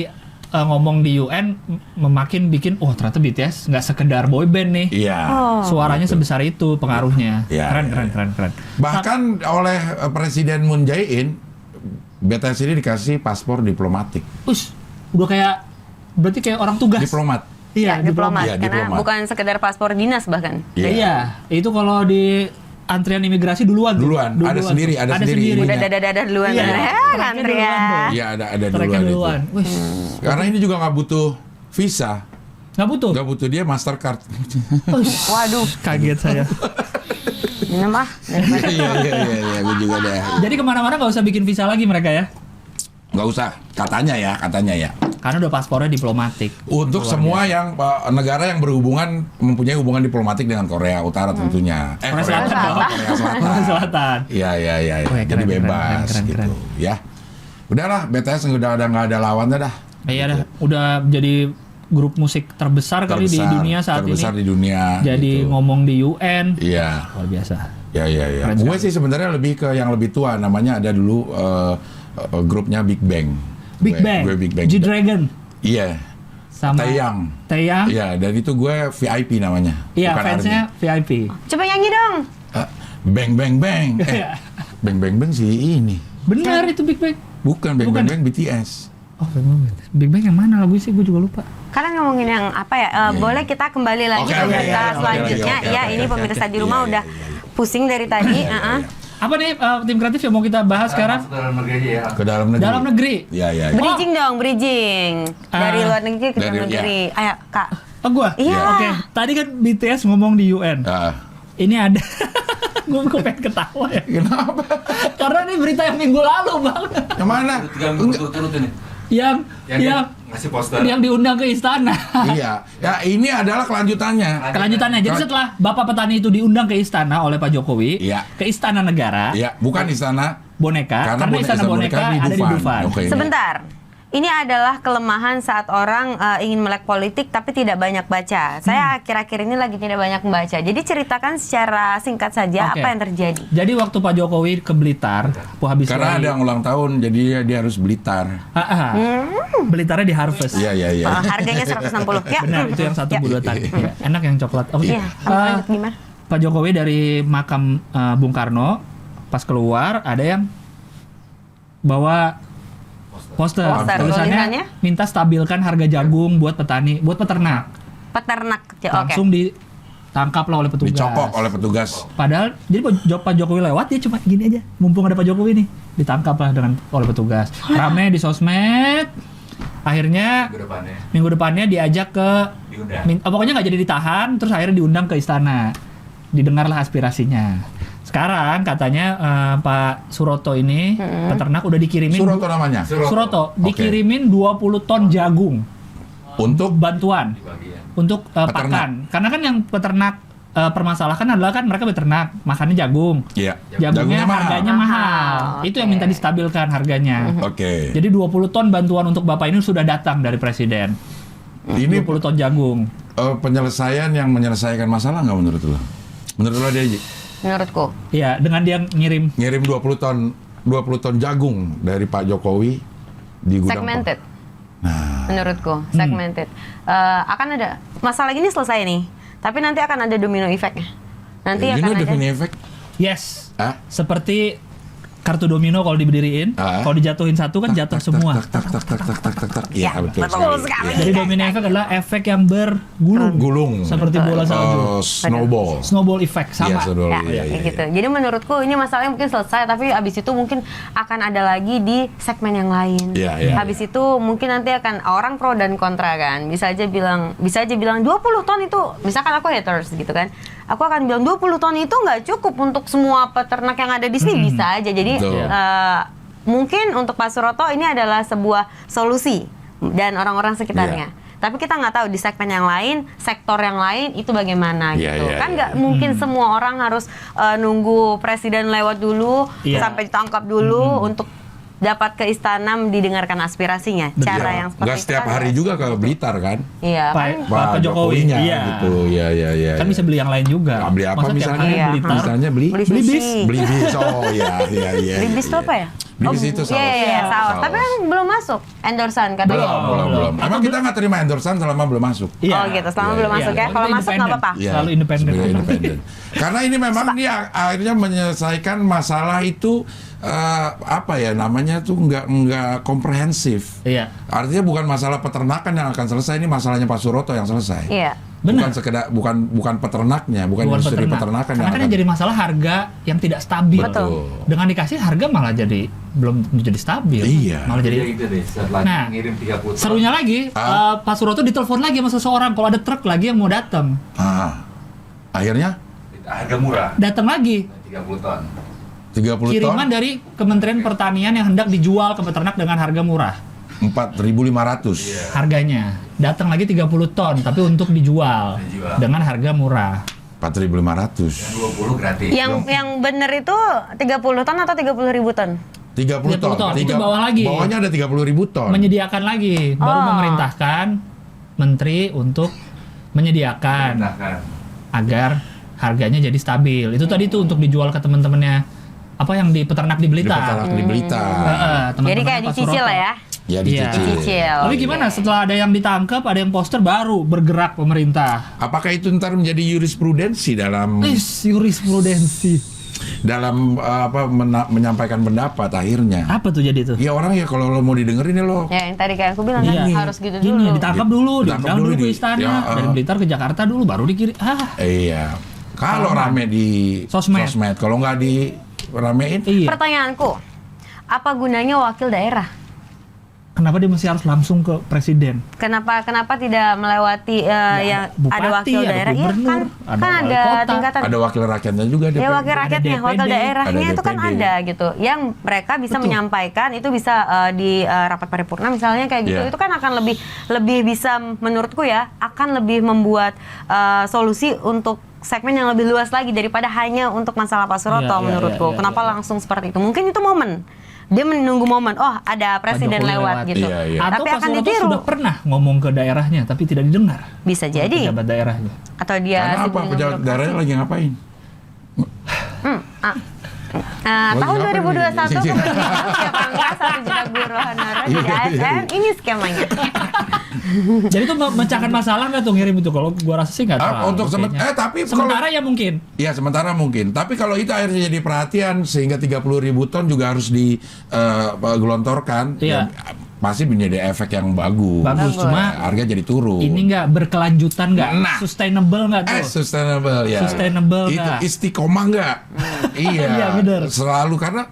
ngomong di UN makin bikin ternyata BTS nggak sekedar boyband nih. Iya. Suaranya sebesar itu pengaruhnya. Iya, Keren, iya, keren, iya. keren. Bahkan oleh Presiden Moon Jae-in, BTS ini dikasih paspor diplomatik. Udah kayak berarti kayak orang tugas. Diplomat. Iya, diplomat. Iya, Karena diplomat. bukan sekedar paspor dinas bahkan. Iya, itu kalau di antrian imigrasi duluan. tuh. Duluan. Ada sendiri. Udah dada duluan. Iya. Ya, Tracknya ngantri duluan ya. tuh. Iya, ada Tracknya duluan itu. Wih, Karena ini juga nggak butuh visa, nggak butuh. nggak butuh dia Mastercard. Waduh, Kaget saya. minum ah. Iya, gue juga deh. Jadi kemana-mana nggak usah bikin visa lagi mereka ya? Nggak usah, katanya ya. Karena udah paspornya diplomatik. Untuk semua yang negara yang mempunyai hubungan diplomatik dengan Korea Utara tentunya. Korea Selatan dong. Korea Selatan. Korea Selatan. Iya. Wah, Jadi keren, bebas keren, gitu. keren. Ya. Udahlah, BTS udah nggak ada lawannya dah. Iya dah, udah jadi grup musik terbesar kali di dunia saat ini. Terbesar di dunia. Jadi gitu. ngomong di UN. Iya. Luar biasa. Ya. Keren Gue sekali. sih sebenarnya lebih ke yang lebih tua. Namanya ada dulu grupnya Big Bang. Gue Big Bang. G-Dragon Iya. sama Taeyang. Taeyang. Iya, dan itu gue VIP namanya. Iya, bukan fansnya VIP. Coba nyanyi dong. Bang Bang Bang. Iya. Bang Bang Bang sih ini. Benar itu Big Bang. Bukan Bang Bukan. Bang Bang BTS. Oh, Big Bang yang mana lagu sih? Gue juga lupa. Kalian ngomongin yang apa ya? Boleh kita kembali lagi Oke, ke oke, berita oke, selanjutnya. oke, Ya, oke, ini oke, pemirsa oke. di rumah Iya, udah iya. pusing dari tadi. Apa nih tim kreatif yang mau kita bahas sekarang? Masuk dalam negeri aja ya. Ke dalam negeri. Dalam negeri. Iya. Bridging dong, bridging. Dari Ah. luar negeri ke Dari- dalam negeri. Ayo, Kak. Oh, gua? Iya. Oke, tadi kan BTS ngomong di UN. Ah, Ini ada gue pengen ketawa ya. kenapa? Karena ini berita yang minggu lalu, Bang. Yang mana? Tiga minggu turut ini. Yang Yang ngasih poster. yang diundang ke istana. Iya. Ya, ini adalah kelanjutannya. Kelanjutannya, jadi setelah Bapak Petani itu diundang ke istana oleh Pak Jokowi, Iya. ke istana negara, Iya, bukan istana. boneka, karena istana boneka ada di Dufan. Oke. Sebentar. Ini adalah kelemahan saat orang ingin melek politik tapi tidak banyak baca. Saya akhir-akhir ini lagi tidak banyak membaca. Jadi ceritakan secara singkat saja Oke. apa yang terjadi. Jadi waktu Pak Jokowi ke Blitar, habis Karena ada yang ulang tahun, jadi dia harus Blitar. Blitarnya di Harvest. Iya. Harganya 160. Ya. Benar, itu yang satu Ya. bulatan. Ya, enak yang coklat. Oke. Iya, kamu lanjut gimana? Pak Jokowi dari makam Bung Karno pas keluar ada yang bawa poster. Tulisannya? Minta stabilkan harga jagung buat petani, buat peternak. Peternak. Oke. Langsung ditangkap lah oleh petugas. Dicokok oleh petugas. Padahal jadi Pak Jokowi lewat dia cuma gini aja. Mumpung ada Pak Jokowi nih, ditangkap lah oleh petugas. Rame di sosmed. Akhirnya minggu depannya diajak ke Diundang. pokoknya nggak jadi ditahan, terus akhirnya diundang ke istana. Didengarlah aspirasinya. Sekarang katanya Pak Suroto ini peternak udah dikirimin Suroto namanya. Suroto Oke. dikirimin 20 ton jagung Untuk bantuan untuk Peternak. pakan. Karena kan yang peternak permasalahkan adalah kan mereka beternak, makannya jagung. Iya. Jagungnya mahal. harganya mahal. Mahal, Itu yang minta distabilkan harganya. Oke. Jadi 20 ton bantuan untuk Bapak ini sudah datang dari Presiden. Ini 20 ton jagung. penyelesaian yang menyelesaikan masalah nggak menurut lo? Menurut lo dia Menurutku. Iya, dengan dia ngirim ngirim 20 ton jagung dari Pak Jokowi di gudang. Segmented. Nah, Menurutku, segmented. Akan ada masalah ini selesai nih, tapi nanti akan ada domino effect-nya. Nanti you akan know ada. the effect? yes. Ah? Seperti kartu domino kalau diberdiriin, kalau dijatuhin satu kan jatuh semua. Iya, betul. betul sekali. Jadi domino effect adalah efek yang bergulung. Gulung. Seperti bola salju. Snowball. Snowball effect Iya, sama. snowball. Ya, Iya, kayak iya, gitu. iya. Jadi menurutku ini masalahnya mungkin selesai, tapi abis itu mungkin akan ada lagi di segmen yang lain. Iya, iya, Habis itu mungkin nanti akan orang pro dan kontra kan. Bisa aja bilang 20 ton itu, misalkan aku haters gitu kan. Aku akan bilang 20 ton itu nggak cukup untuk semua peternak yang ada di sini, bisa aja. Jadi Betul. mungkin untuk Pak Suroto ini adalah sebuah solusi dan orang-orang sekitarnya. Tapi kita nggak tahu di segmen yang lain, sektor yang lain itu bagaimana Iya, gitu. iya, Kan iya. nggak mungkin semua orang harus nunggu presiden lewat dulu Iya. sampai ditangkap dulu untuk dapat ke istana didengarkan aspirasinya. Cara yang seperti Nggak itu setiap kan hari nggak. juga ke Blitar kan? Iya, Pak, kan? Pak Jokowi. Jokowinya Iya. gitu. Iya. Kan bisa beli yang lain juga. Nah, beli apa Masa tiap misalnya? hari Iya, Blitar? Misalnya beli Beli beli bis. sushi. beli bis. Oh iya. Beli bis itu apa ya? Beli bis itu saus. Iya, saus. Saus. Tapi kan belum masuk endorsan kan? Belum. Emang kita nggak terima endorsan selama belum masuk. Iya. Oh gitu, selama Iya, belum iya. masuk ya. Kita Kalau masuk nggak independen. apa-apa. Iya, Selalu independen. sebagai independen. Karena ini memang dia akhirnya menyelesaikan masalah itu apa ya namanya tuh nggak komprehensif. Iya. Artinya bukan masalah peternakan yang akan selesai, ini masalahnya Pak Suroto yang selesai. Iya. Benar. Bukan sekedar bukan peternaknya, bukan industri peternakan Karena yang kan akan yang jadi masalah harga yang tidak stabil. Betul. Dengan dikasih harga malah jadi belum jadi stabil. Iya. Malah jadi Jadi gitu deh, setelah Nah, ngirim 30 ton. serunya lagi Pak Suroto ditelepon lagi sama seseorang kalau ada truk lagi yang mau datang. Akhirnya harga murah, Datang lagi 30 ton. 30 kiriman ton dari Kementerian Pertanian yang hendak dijual ke peternak dengan harga murah. 4.500. Harganya datang lagi 30 ton tapi untuk dijual dengan harga murah. 4.500. 20 gratis. Yang bener itu 30 ton atau 30.000 ton? 30 ton. 30 ton, itu bawah lagi. Bawahnya ada 30.000 ton. Menyediakan lagi, baru Oh. memerintahkan menteri untuk menyediakan Nah, agar harganya jadi stabil. Itu tadi tuh untuk dijual ke teman-temannya apa yang di peternak di Di Blitar. peternak di Blitar. Teman-temannya Jadi kayak Pak dicicil Suroto. lah ya. Ya Iya. dicicil. Dicicil. Tapi gimana setelah ada yang ditangkap, ada yang poster baru bergerak pemerintah. Apakah itu ntar menjadi jurisprudensi dalam Jurisprudensi. menyampaikan pendapat akhirnya? Apa tuh jadi tuh? Ya orang ya kalau lo mau didengerin ya lo Ya yang tadi kayak aku bilang Iya. kan harus gitu Gini, dulu. ditangkap dulu, Ditangkap diundang dulu dulu ke di- istana, ya, dari Blitar ke Jakarta dulu, baru dikirim. iya. Kalau rame di Sosmed. kalau nggak di ramein, Iya. Pertanyaanku, apa gunanya wakil daerah? Kenapa dia mesti harus langsung ke presiden? Kenapa tidak melewati yang bupati, ada wakil ada daerah? Iya kan, gubernur, ada kan wali ada kota, tingkatan. ada wakil rakyatnya juga. Ya wakil Ada rakyatnya, DPD, wakil daerahnya ada itu kan DPD. ada gitu. Yang mereka bisa Betul. menyampaikan itu bisa di rapat paripurna misalnya kayak gitu. Iya. Itu kan akan lebih bisa menurutku ya, akan lebih membuat solusi untuk segmen yang lebih luas lagi daripada hanya untuk masalah Pak Suroto Iya, iya, menurutku. iya, iya, Kenapa iya. langsung seperti itu? Mungkin itu momen. Dia menunggu momen, oh ada presiden Jokowi lewat lewat. gitu. Iya, iya. Atau Tapi Pak akan Suroto ditiru. sudah pernah ngomong ke daerahnya tapi tidak didengar. Bisa oleh jadi. Pejabat daerahnya. Atau dia Karena sibuk apa? dengan Pejabat birokrasi. daerahnya lagi ngapain? Tahun Lagi ngapain 2021 ini? kemudian siapa angkat 1 juta guru honorer di Iya, iya. ASN, ini skemanya. Jadi itu memecahkan masalah nggak tuh ngirim itu? Kalau gua rasa sih nggak terlalu. Untuk kayaknya. tapi sementara ya mungkin. Ya sementara mungkin, tapi kalau itu akhirnya jadi perhatian sehingga 30.000 ton juga harus digelontorkan, Iya. pasti menjadi efek yang bagus. Bagus, cuma Harga jadi turun. ini nggak berkelanjutan nggak? Nah. Sustainable nggak tuh? Sustainable ya. Sustainable itu nggak? istiqomah nggak? Iya. Iya, bener. Selalu karena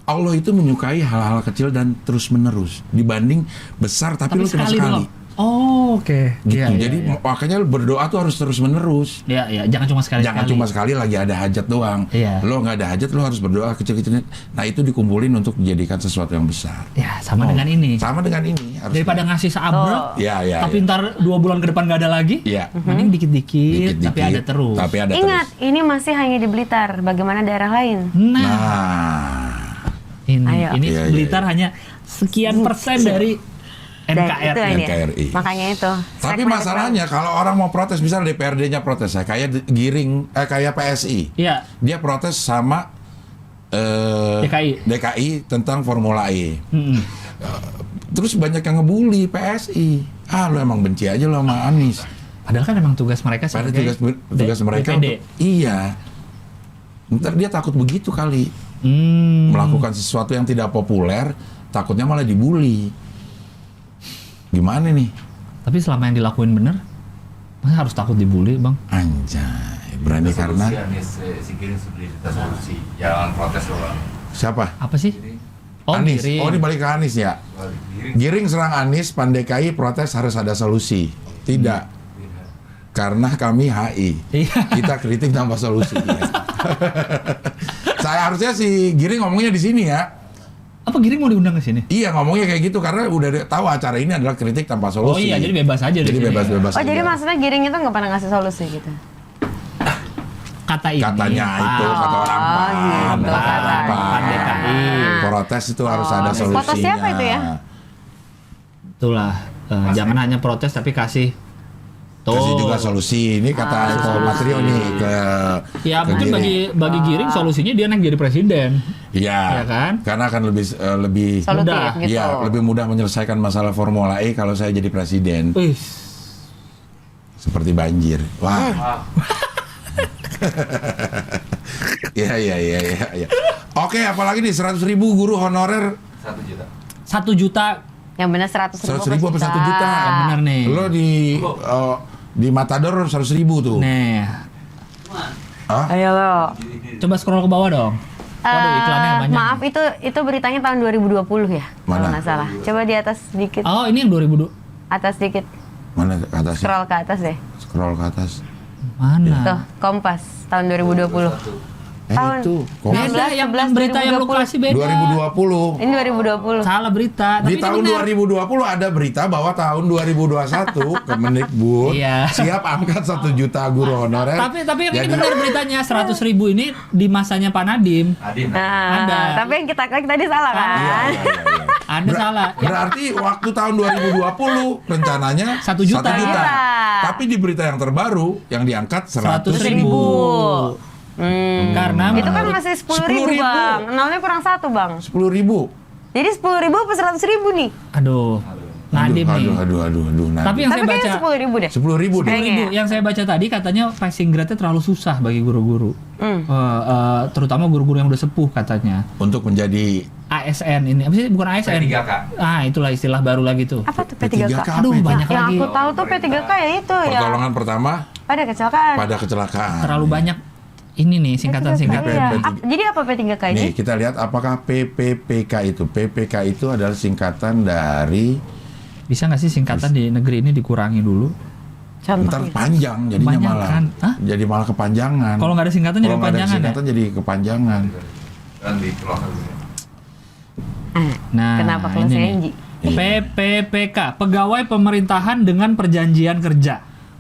Allah itu menyukai hal-hal kecil dan terus menerus dibanding besar tapi lu cuma sekali. doang. Oh, oke. Gitu. Iya, Jadi iya, makanya berdoa tuh harus terus menerus. iya, iya. Jangan cuma sekali. Jangan cuma sekali lagi ada hajat doang. Iya. Lo nggak ada hajat, lo harus berdoa kecil-kecilnya. Nah itu dikumpulin untuk dijadikan sesuatu yang besar. Ya, sama dengan ini. Sama dengan ini. Harus Daripada ngasih seabrek, Ya, ya, tapi ya. ntar 2 bulan ke depan nggak ada lagi. Iya. Mending dikit-dikit, tapi ada terus. Tapi ada Ingat, terus. ini masih hanya di Blitar. Bagaimana daerah lain? Nah, Nah, ini Ayo. ini Iya, iya, Blitar hanya sekian persen dari Dan NKRI. itu ini. NKRI. Makanya itu. Tapi segmen masalahnya kalau orang mau protes, misalnya DPRD-nya protes, kayak kayak PSI, Iya. dia protes sama DKI tentang Formula E. Mm-mm. Terus banyak yang ngebully PSI. Lu emang benci aja lo sama Anies. Padahal kan emang tugas mereka Padahal sebagai tugas mereka DPD. iya. Ntar dia takut begitu kali. Melakukan sesuatu yang tidak populer, takutnya malah dibully. Gimana nih? Tapi selama yang dilakuin bener, masa harus takut dibully, Bang? Anjay, berani karena Anies si Giring sudah kita solusi. Jangan protes doang. siapa? Apa sih? Anies. Giring. Oh, ini balik ke Anies ya. Giring serang Anies, Pan DKI protes harus ada solusi. Tidak. Karena kami HI. Iya. Kita kritik tanpa solusi. Saya harusnya si Giring ngomongnya di sini ya. Apa Giring mau diundang ke sini? Iya, ngomongnya kayak gitu karena udah tahu acara ini adalah kritik tanpa Oh solusi. iya, jadi bebas aja di Jadi sini. bebas-bebas Oh, jadi aja. maksudnya Giring itu nggak pernah ngasih solusi gitu? Kata ini. Katanya itu kata orang PAN, gitu. kata orang Pan DKI. Protes itu harus ada solusinya. Foto siapa itu ya? Itulah, jangan hanya protes tapi kasih. Kasih juga solusi. Ini kata Eko Patrio nih ke Ya ke mungkin Giring. bagi Giring solusinya dia naik jadi presiden. Iya, Ya kan? Karena akan lebih Solutif Mudah. gitu. iya, lebih mudah menyelesaikan masalah Formula E kalau saya jadi presiden. Wih, Seperti banjir. Wah. Wah, Iya. Oke, apalagi nih 100.000 guru honorer 1 juta. 1 juta. Yang benar 100.000 100.000 apa 1 juta? Yang benar nih. Lo di Matador 100.000 tuh. Nih, Ayo lo. coba scroll ke bawah dong. Waduh, iklannya banyak. Maaf, itu beritanya tahun 2020 ya? Kalau Mana? nggak salah. Coba di atas sedikit. Oh, ini yang 2002. Atas sedikit. Mana ke atas? Scroll ke atas deh. Scroll ke atas. Mana? Tuh, Kompas tahun 2020. Tahun Itu. Beda yang 11, berita yang lu 2020. kasih beda. 2020. Ini 2020. Salah berita. Di Tapi tahun ini benar. 2020 ada berita bahwa tahun 2021 Kemendikbud Iya. siap angkat 1 juta guru honorer. Tapi yang ini Jadi- benar beritanya 100.000 ini di masanya Pak Nadiem. Adin. Nah, Ada. tapi yang kita klik tadi salah kan? Iya. Ada salah. Berarti waktu tahun 2020 rencananya 1 juta. Juta. Tapi di berita yang terbaru yang diangkat 100.000. 100.000. Karena Itu kan masih 10.000 10.000. bang. Nolnya kurang 1 bang. 10.000. Jadi 10.000 apa 100.000 nih? Aduh. Nadiem nih. Aduh. Tapi yang Tapi saya baca kayaknya 10.000 deh. 10.000 deh. Kayaknya. 10.000 yang saya baca tadi katanya passing grade-nya terlalu susah bagi guru-guru. Terutama guru-guru yang udah sepuh katanya. Untuk menjadi ASN ini, apa sih? Bukan ASN. P3K. Itulah istilah baru lagi tuh. Apa tuh P3K? Aduh, apa itu? banyak Yang lagi. aku tahu tuh P3K ya itu ya. Pertolongan pertama Pada kecelakaan. pada kecelakaan. Terlalu banyak ini nih singkatan-singkatan. Iya. P3K. Jadi apa P3K ini? Nih, kita lihat apakah PPPK itu. PPK itu adalah singkatan dari Bisa nggak sih singkatan di negeri ini dikurangi dulu? ntar Contohnya. panjang jadinya Kebanyakan. malah. Hah? Jadi malah kepanjangan. Kalau nggak ada singkatan jadi Kalau nggak ada kepanjangan ya? singkatan jadi kepanjangan. Dan di keluarga dulu. Nah, Kenapa kalau ini saya nih. Enji? PPPK, Pegawai Pemerintahan dengan Perjanjian Kerja.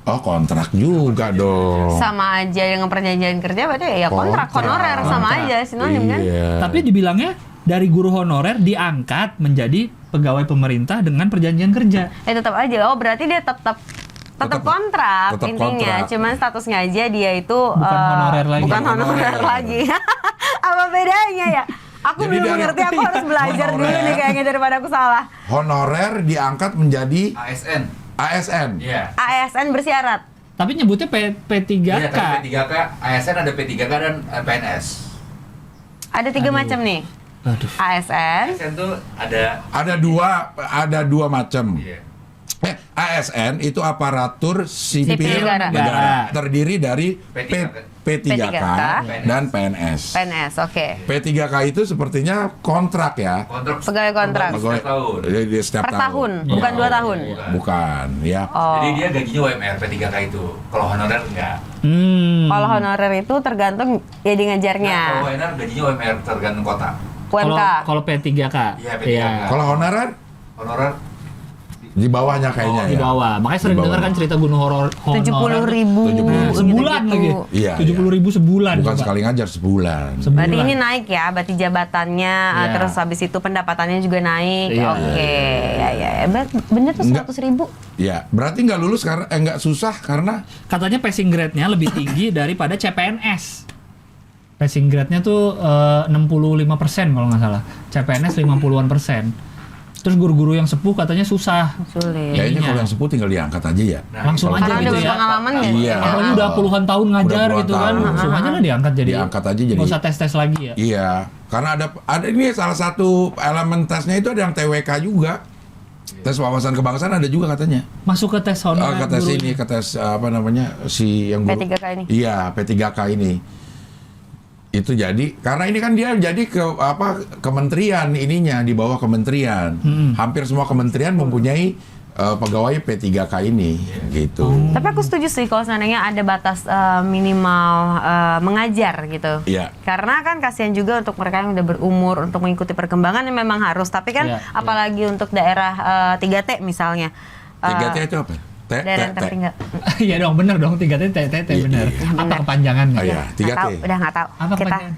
Oh, kontrak juga dong. Sama aja dengan perjanjian kerja berarti ya kontrak honorer sama Kontrak. aja sinonim kan? Iya. Tapi dibilangnya dari guru honorer diangkat menjadi pegawai pemerintah dengan perjanjian kerja. Tetap aja. Oh, berarti dia tetap kontrak tetap intinya. kontrak. Cuman statusnya aja dia itu Bukan honorer lagi. Bukan Bukan honorer honorer. lagi. Apa bedanya ya? Aku Jadi belum dari- mengerti, aku harus belajar dulu nih honorer. kayaknya daripada aku salah. Honorer diangkat menjadi ASN. ASN. Iya. ASN bersyarat. Tapi nyebutnya P3K. Iya, tapi P3K, ASN ada P3K dan PNS. Ada 3 macam nih. Aduh. ASN, ASN tuh ada Ada dua macam. iya. ASN itu aparatur sipil Sipil negara. negara. Terdiri dari P3K. P3K dan PNS. PNS, oke. P3K itu sepertinya kontrak ya. Kontrak Pegawai kontrak. setiap tahun. Jadi setiap Per tahun, bukan 2 tahun. Bukan, ya. Oh. Jadi dia gajinya UMR P3K itu. Kalau honorer enggak. Kalau honorer itu tergantung ya di Nah, ngajarnya. kalau UMR gajinya UMR tergantung kota. UMK. Kalau P3K. Iya, P3K. Kalau honorer Honorer Di bawahnya kayaknya di ya. bawah. Makanya sering Di bawah. dengar kan cerita gunung horor 70.000 sebulan lagi. Iya, 70.000 sebulan. Bukan coba. sekali ngajar sebulan. Berarti ini naik ya, berarti jabatannya, Iya. terus habis itu pendapatannya juga naik. Iya. Oke, ya. Bener tuh Enggak. 100.000. Ya, berarti nggak lulus karena nggak susah karena Katanya passing grade-nya lebih tinggi daripada CPNS. Passing grade-nya tuh 65% kalau nggak salah. CPNS 50-an%. Terus guru-guru yang sepuh katanya susah. Sulit. kayaknya Iya. kalau yang sepuh tinggal diangkat aja ya. Langsung Kalau aja Karena gitu udah ya. berpengalaman ya. Iya. Apalagi udah puluhan tahun ngajar Udah gitu puluhan kan. tahun. Langsung aja lah diangkat jadi. Diangkat aja jadi. Nggak usah tes-tes lagi ya. Iya, karena ada ini salah satu elemen tesnya itu ada yang TWK juga. Tes wawasan kebangsaan ada juga katanya. Masuk ke tes honor Ke tes ini, ke tes apa namanya si yang guru. P3K ini. Iya, P3K ini. Itu jadi karena ini kan dia jadi ke apa kementerian ininya di bawah kementerian. Hampir semua kementerian mempunyai pegawai P3K ini gitu. Tapi aku setuju sih kalau seandainya ada batas minimal mengajar gitu. Iya. Karena kan kasihan juga untuk mereka yang udah berumur untuk mengikuti perkembangan yang memang harus. Tapi kan Iya, apalagi untuk daerah 3T misalnya. 3T itu apa? Daerah yang tertinggal. Iya dong, bener dong 3T TT Iya, bener. iya. Apa Bener. kepanjangannya? Oh, iya. Nggak 3T. tahu, udah nggak tahu. Apa Kita kepanjangan?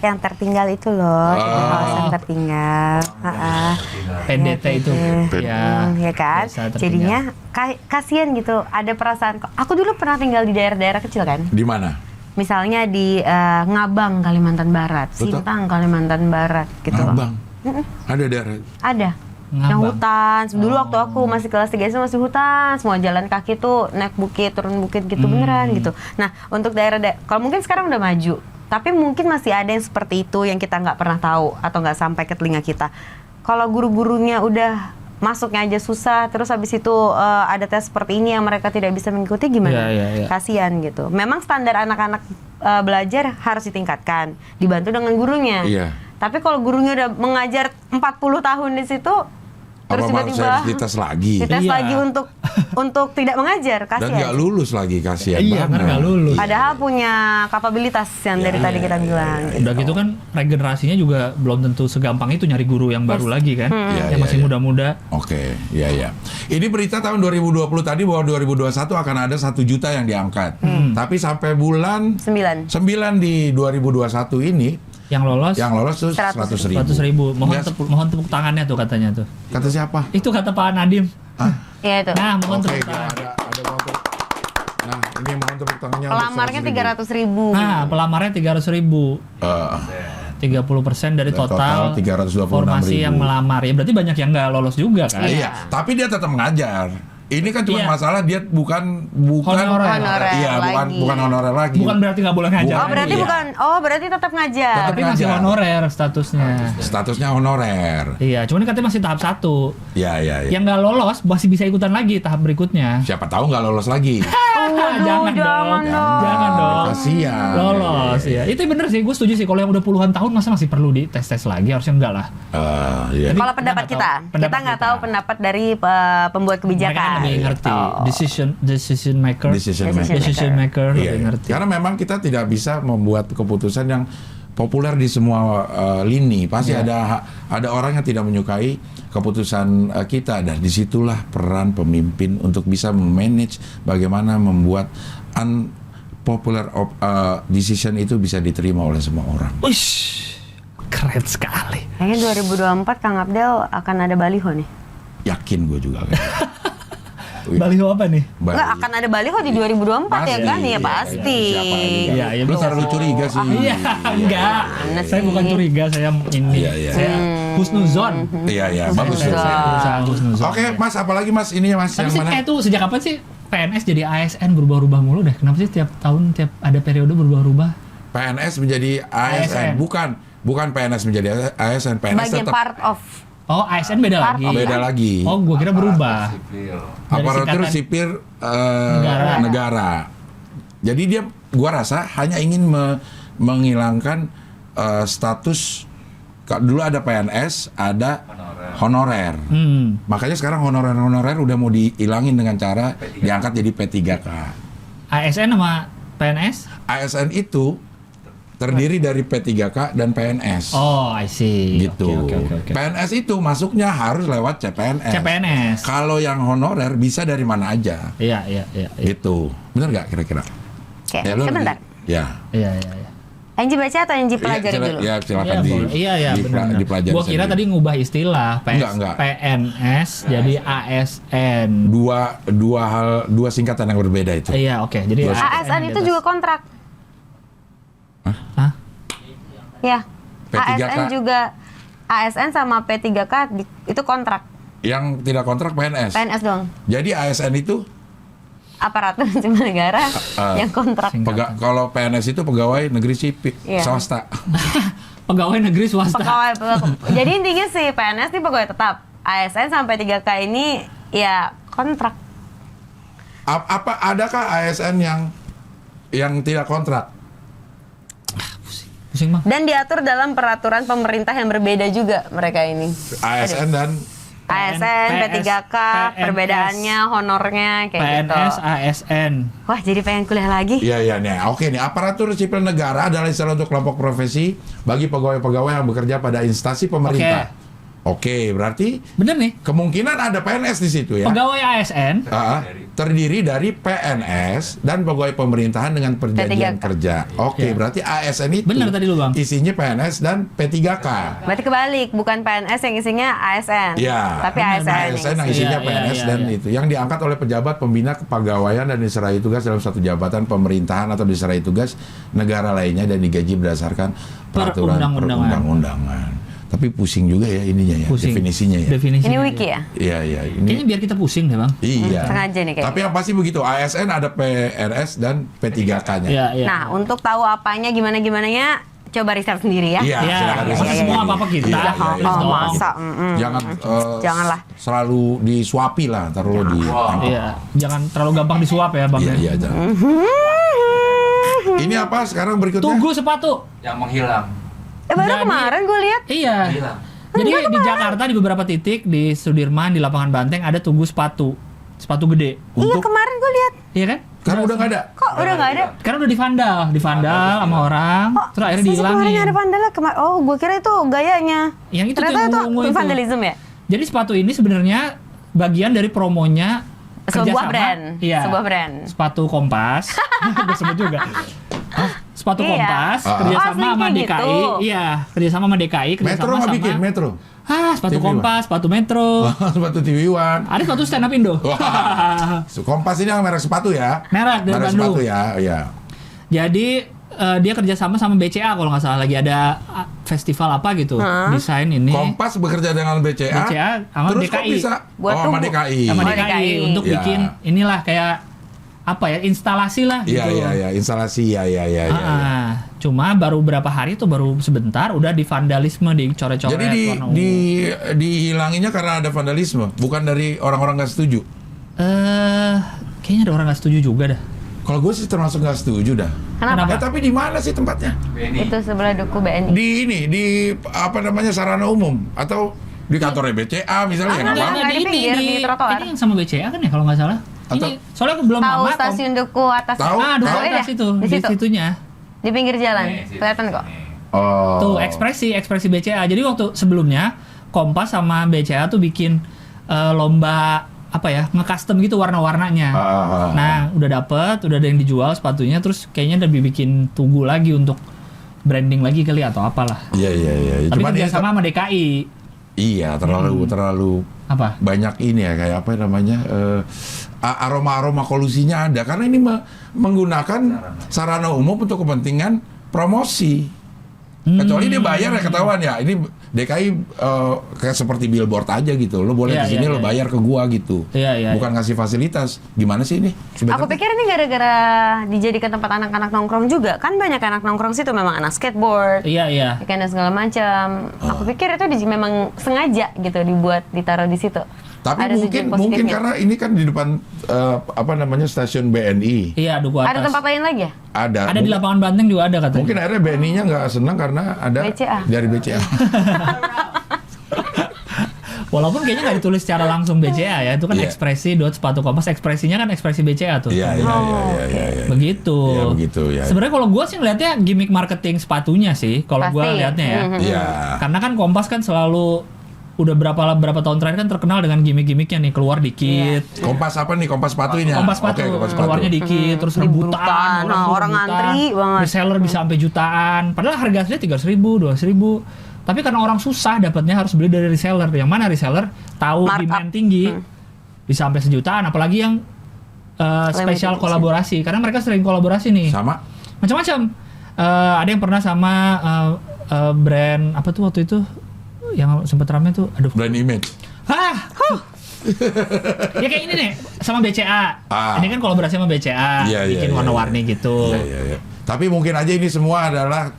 yang tertinggal itu loh, kawasan tertinggal. PDT itu. Ya. Ya kan? Desa tertinggal. Jadinya kasihan gitu. Ada perasaan. Aku dulu pernah tinggal di daerah-daerah kecil kan. Di mana? Misalnya di Ngabang, Kalimantan Barat, Betul. Sintang, Kalimantan Barat, gitu. Ngabang. Ada daerah. Ada. Ngabang. Yang hutan. Dulu waktu aku masih kelas 3 SD masih hutan. Semua jalan kaki tuh naik bukit, turun bukit gitu beneran gitu. Nah, untuk daerah kalau mungkin sekarang udah maju, tapi mungkin masih ada yang seperti itu yang kita nggak pernah tahu atau nggak sampai ke telinga kita. Kalau guru-gurunya udah masuknya aja susah, terus habis itu ada tes seperti ini yang mereka tidak bisa mengikuti gimana? Iya. Kasihan gitu. Memang standar anak-anak belajar harus ditingkatkan, dibantu dengan gurunya. Iya. Tapi kalau gurunya udah mengajar 40 tahun di situ, terus Apa tiba-tiba harus dites lagi? dites Iya. lagi untuk tidak mengajar, Dan nggak kasihan. lulus lagi kasihan Iya, karena banget. nggak lulus. Padahal punya kapabilitas yang dari tadi kita bilang. Gitu. Udah gitu kan regenerasinya juga belum tentu segampang itu nyari guru yang baru lagi kan. Iya, Yang iya, masih iya. muda-muda. Oke, iya ya. Ini berita tahun 2020 tadi bahwa 2021 akan ada 1 juta yang diangkat. Tapi sampai bulan 9. 9 di 2021 ini Yang lolos yang lolos tuh 100.000. 100.000. 100.000. Mohon Nggak- mohon tepuk tangannya tuh katanya tuh. Kata siapa? Itu kata Pak Nadiem. Ya itu. Nah, mohon Oke, tepuk tangan. ada mohon tepuk. Nah, ini mohon tepuk tangannya. untuk Pelamarnya 100.000. 300.000. Nah, pelamarnya 300.000. 30% dari Dari total total 326.000. formasi yang melamar. Ya berarti banyak yang nggak lolos juga kan. Iya, tapi dia tetap mengajar. Ini kan cuma Iya. masalah dia bukan Honorer. Iya, bukan lagi. bukan honorer lagi. Bukan berarti nggak boleh ngajar. Oh berarti Iya. bukan. Oh berarti tetap ngajar. Tetap Tapi masih ngajar. honorer statusnya. Statusnya honorer. Iya, cuman ini katanya masih tahap 1. Iya, iya, iya. Yang nggak lolos masih bisa ikutan lagi tahap berikutnya. Siapa tahu nggak lolos lagi. Waduh, jangan jangan dong. Jangan dong. Kasihan. Lolos ya. Itu bener sih, gue setuju sih. Kalau yang udah puluhan tahun masa masih perlu dites-tes lagi? Harusnya enggak lah. Iya. Kalau Kita pendapat nggak kita, tahu. Pendapat kita nggak kita. tahu pendapat dari pembuat Mereka kan kebijakan. lebih ngerti. Decision maker. Decision Decision maker Iya. lebih ngerti. Karena memang kita tidak bisa membuat keputusan yang populer di semua lini. Pasti Iya. ada orang yang tidak menyukai keputusan kita, dan disitulah peran pemimpin untuk bisa memanage bagaimana membuat unpopular decision itu bisa diterima oleh semua orang. Uish, keren sekali. Kayaknya 2024 Kang Abdel akan ada baliho nih. Yakin gue juga. Kan. Baliho apa nih? Enggak akan ada baliho di 2024 ya kan? Iya pasti. Iya, iya, Lu betul. terlalu curiga sih. Iya, enggak. Mana Saya sih? bukan curiga, saya ini. Iya, iya. Saya husnuzon. Iya, iya, bagus. Husnuzon. Saya berusaha husnuzon. Oke, Mas, apalagi Mas ini Mas Tapi yang sih mana? kayak tuh sejak kapan sih PNS jadi ASN berubah-ubah mulu deh? Kenapa sih tiap tahun tiap ada periode berubah-ubah? PNS menjadi ASN. ASN. Bukan PNS menjadi ASN. PNS Bagian tetap part of. Oh, ASN beda Part lagi. of beda lagi. Oh, gua kira berubah. Sipil. Aparatur singkatan sipil negara. negara. Jadi dia, gua rasa hanya ingin menghilangkan status. Dulu ada PNS, ada honorer. Makanya sekarang honorer udah mau dihilangin dengan cara diangkat jadi P3K. ASN sama PNS? ASN itu terdiri dari P3K dan PNS. Oh, I see. Gitu. Oke. PNS itu masuknya harus lewat CPNS. CPNS. Kalau yang honorer bisa dari mana aja. Iya. Gitu. Bener nggak kira-kira? Oke, lu sebentar. Ya. Iya. Anji baca atau Anji pelajari dulu? Ya, silakan Benar. dipelajari. Gua kira sendiri. tadi ngubah istilah Enggak. PNS jadi ASN. Dua singkatan yang berbeda itu. Iya, oke. Jadi ASN itu juga kontrak. Hah? Ya. P3K. ASN juga ASN sama P3K itu kontrak. Yang tidak kontrak PNS. PNS dong. Jadi ASN itu Aparatur sipil negara yang kontrak. kalau PNS itu pegawai negeri sipil Iya. swasta. Pegawai negeri swasta. Jadi intinya sih PNS ini pegawai tetap. ASN sampai 3K ini ya kontrak. Adakah ASN yang tidak kontrak? Pusing, Bang. Dan diatur dalam peraturan pemerintah yang berbeda juga mereka ini. ASN dan ASN, P3K, PNS. perbedaannya, honornya kayak gitu. PNS, ASN. Wah, jadi pengen kuliah lagi. Iya nih. Oke nih, aparatur sipil negara adalah istilah untuk kelompok profesi bagi pegawai-pegawai yang bekerja pada instansi pemerintah. Oke, berarti Bener nih. kemungkinan ada PNS di situ ya. Pegawai ASN Terdiri dari PNS dan pegawai pemerintahan dengan perjanjian P3K. kerja. Oke, Ya. berarti ASN itu Bener tadi lu, Bang. isinya PNS dan P3K. Berarti kebalik, bukan PNS yang isinya ASN. Ya, Tapi ASN. ASN yang isinya Iya, PNS iya, dan iya. itu yang diangkat oleh pejabat pembina kepegawaian dan diserai tugas dalam satu jabatan pemerintahan atau diserai tugas negara lainnya dan digaji berdasarkan peraturan perundang-undangan. Tapi pusing juga ya ininya ya, Pusing. definisinya ya. Definisinya. Ini wiki ya? Iya, ini. Kayaknya biar kita pusing deh, Bang. Iya. Sengaja nih kayaknya. Tapi yang pasti begitu, ASN ada PNS dan P3K-nya. Iya. Nah, untuk tahu apanya gimana-gimananya, coba riset sendiri ya. Iya, Iya, silakan masa riset semua sendiri. apa-apa kita. Iya, Please dong. Masa, Jangan Janganlah. selalu disuapi lah, taruh di tangkap. Iya, jangan terlalu gampang disuap ya, Bang. Iya, jangan. Ini apa sekarang berikutnya? Tunggu sepatu. yang menghilang. Baru Jadi- kemarin gue lihat. Iya. Hilang. Jadi di Jakarta di beberapa titik di Sudirman di lapangan Banteng ada tunggu sepatu gede. Iya, Untuk kemarin gue lihat. Iya kan? kan udah nggak ada. Kok udah nggak ada? Karena udah divandal sama orang, terus akhirnya Masa sih kemarin dihilangin. ada vandalnya? Oh, gue kira itu gayanya. Yang itu Ternyata yang itu ungu itu. vandalisme ya? Jadi sepatu ini sebenarnya bagian dari promonya Sebuah kerjasama. brand. Iya. Sebuah brand. Sepatu Kompas. Gue sebut juga. Sepatu Iya. Kompas Ah. kerjasama Oh, asli sama kayak DKI. gitu. Iya, kerjasama sama DKI, kerjasama Metro nggak sama bikin Metro. sepatu TV Kompas, sepatu Metro. Sepatu TV One. Ada sepatu stand up Indo. Wah. Kompas ini yang merek sepatu ya. Merek dari Merek Bandung. sepatu ya, iya. Jadi dia kerjasama sama BCA kalau nggak salah, lagi ada festival apa gitu, desain ini Kompas bekerja dengan BCA. BCA sama Terus kok DKI. bisa? Buat sama tunggu. DKI. sama Oh, DKI DKI. untuk Ya. bikin inilah kayak apa ya, instalasi lah gitu. Iya, instalasi ya. Cuma baru berapa hari tuh, baru sebentar udah di vandalisme, dicoret-coret Jadi warna ungu. dihilanginya karena ada vandalisme, bukan dari orang-orang nggak setuju. Kayaknya ada orang nggak setuju juga dah. Kalau gue sih termasuk nggak setuju dah. Kenapa? Tapi di mana sih tempatnya? BNI. Itu sebelah Duku BNI. Di apa namanya sarana umum atau di kantornya BCA misalnya ya nggak Enggak, apa-apa. enggak. di pinggir, di trotoar. Ini yang sama BCA kan ya kalau nggak salah. Atau- Ini soalnya aku belum Tahu lama stasiun Duku atas. Tahu. Duku Tahu atas ya? itu, Di di situ. situnya. Di pinggir jalan. Kelihatan kok. Oh. Tuh ekspresi BCA. Jadi waktu sebelumnya Kompas sama BCA tuh bikin lomba apa ya, nge-custom gitu warna-warnanya. Nah, udah ada yang dijual sepatunya, terus kayaknya udah dibikin tunggu lagi untuk branding lagi kali atau apalah. Iya. Tapi Cuman kerjasama sama DKI. iya terlalu Apa? banyak ini ya kayak apa namanya aroma kolusinya ada karena ini menggunakan sarana umum untuk kepentingan promosi. Kecuali dia bayar ya ketahuan ya. Ini DKI kayak seperti billboard aja gitu. Lo boleh Iya, kesini iya, lo iya. bayar ke gua gitu. Iya. Bukan ngasih fasilitas. Gimana sih ini? sebenarnya? Aku pikir ini gara-gara dijadikan tempat anak-anak nongkrong juga. Kan banyak anak nongkrong situ memang anak skateboard. Iya. Ikan dan segala macam. Aku pikir itu memang sengaja gitu ditaruh di situ. Tapi Ada sisi mungkin positifnya. karena ini kan di depan apa namanya stasiun BNI. Iya, Duku atas. Ada tempat lain lagi ya? Ada di lapangan Banteng juga ada katanya. Mungkin akhirnya BNI-nya nggak senang karena ada BCA. dari BCA. Walaupun kayaknya nggak ditulis secara langsung BCA ya, itu kan Iya. ekspresi Sepatu Kompas, ekspresinya kan ekspresi BCA tuh. Iya. Begitu. Iya, begitu ya. Sebenarnya kalau gue sih ngeliatnya gimmick marketing sepatunya sih, kalau gue Pasti. liatnya ya. Iya. Karena kan Kompas kan selalu udah berapa tahun terakhir kan terkenal dengan gimmick-gimmicknya nih, keluar dikit. Kompas apa nih? Kompas sepatu ini ya? Kompas sepatu, Oke, kompas sepatu. keluarnya dikit, terus Rebutan. rebutan, Nah, tuh orang rebutan. ngantri banget. Reseller bisa sampai jutaan. Padahal harga aslinya 300.000, 200.000. Tapi karena orang susah dapatnya harus beli dari reseller. Yang mana reseller tahu Markup. demand tinggi, bisa sampai sejutaan. Apalagi yang spesial edition. kolaborasi, karena mereka sering kolaborasi nih. Sama? Macam-macam. Ada yang pernah sama brand apa tuh waktu itu yang sempat rame tuh, aduh. Brand image. Hah? Ya kayak ini nih, sama BCA. Ah. Ini kan kolaborasi sama BCA, Iya, bikin iya, warna-warni gitu. Iya. Tapi mungkin aja ini semua adalah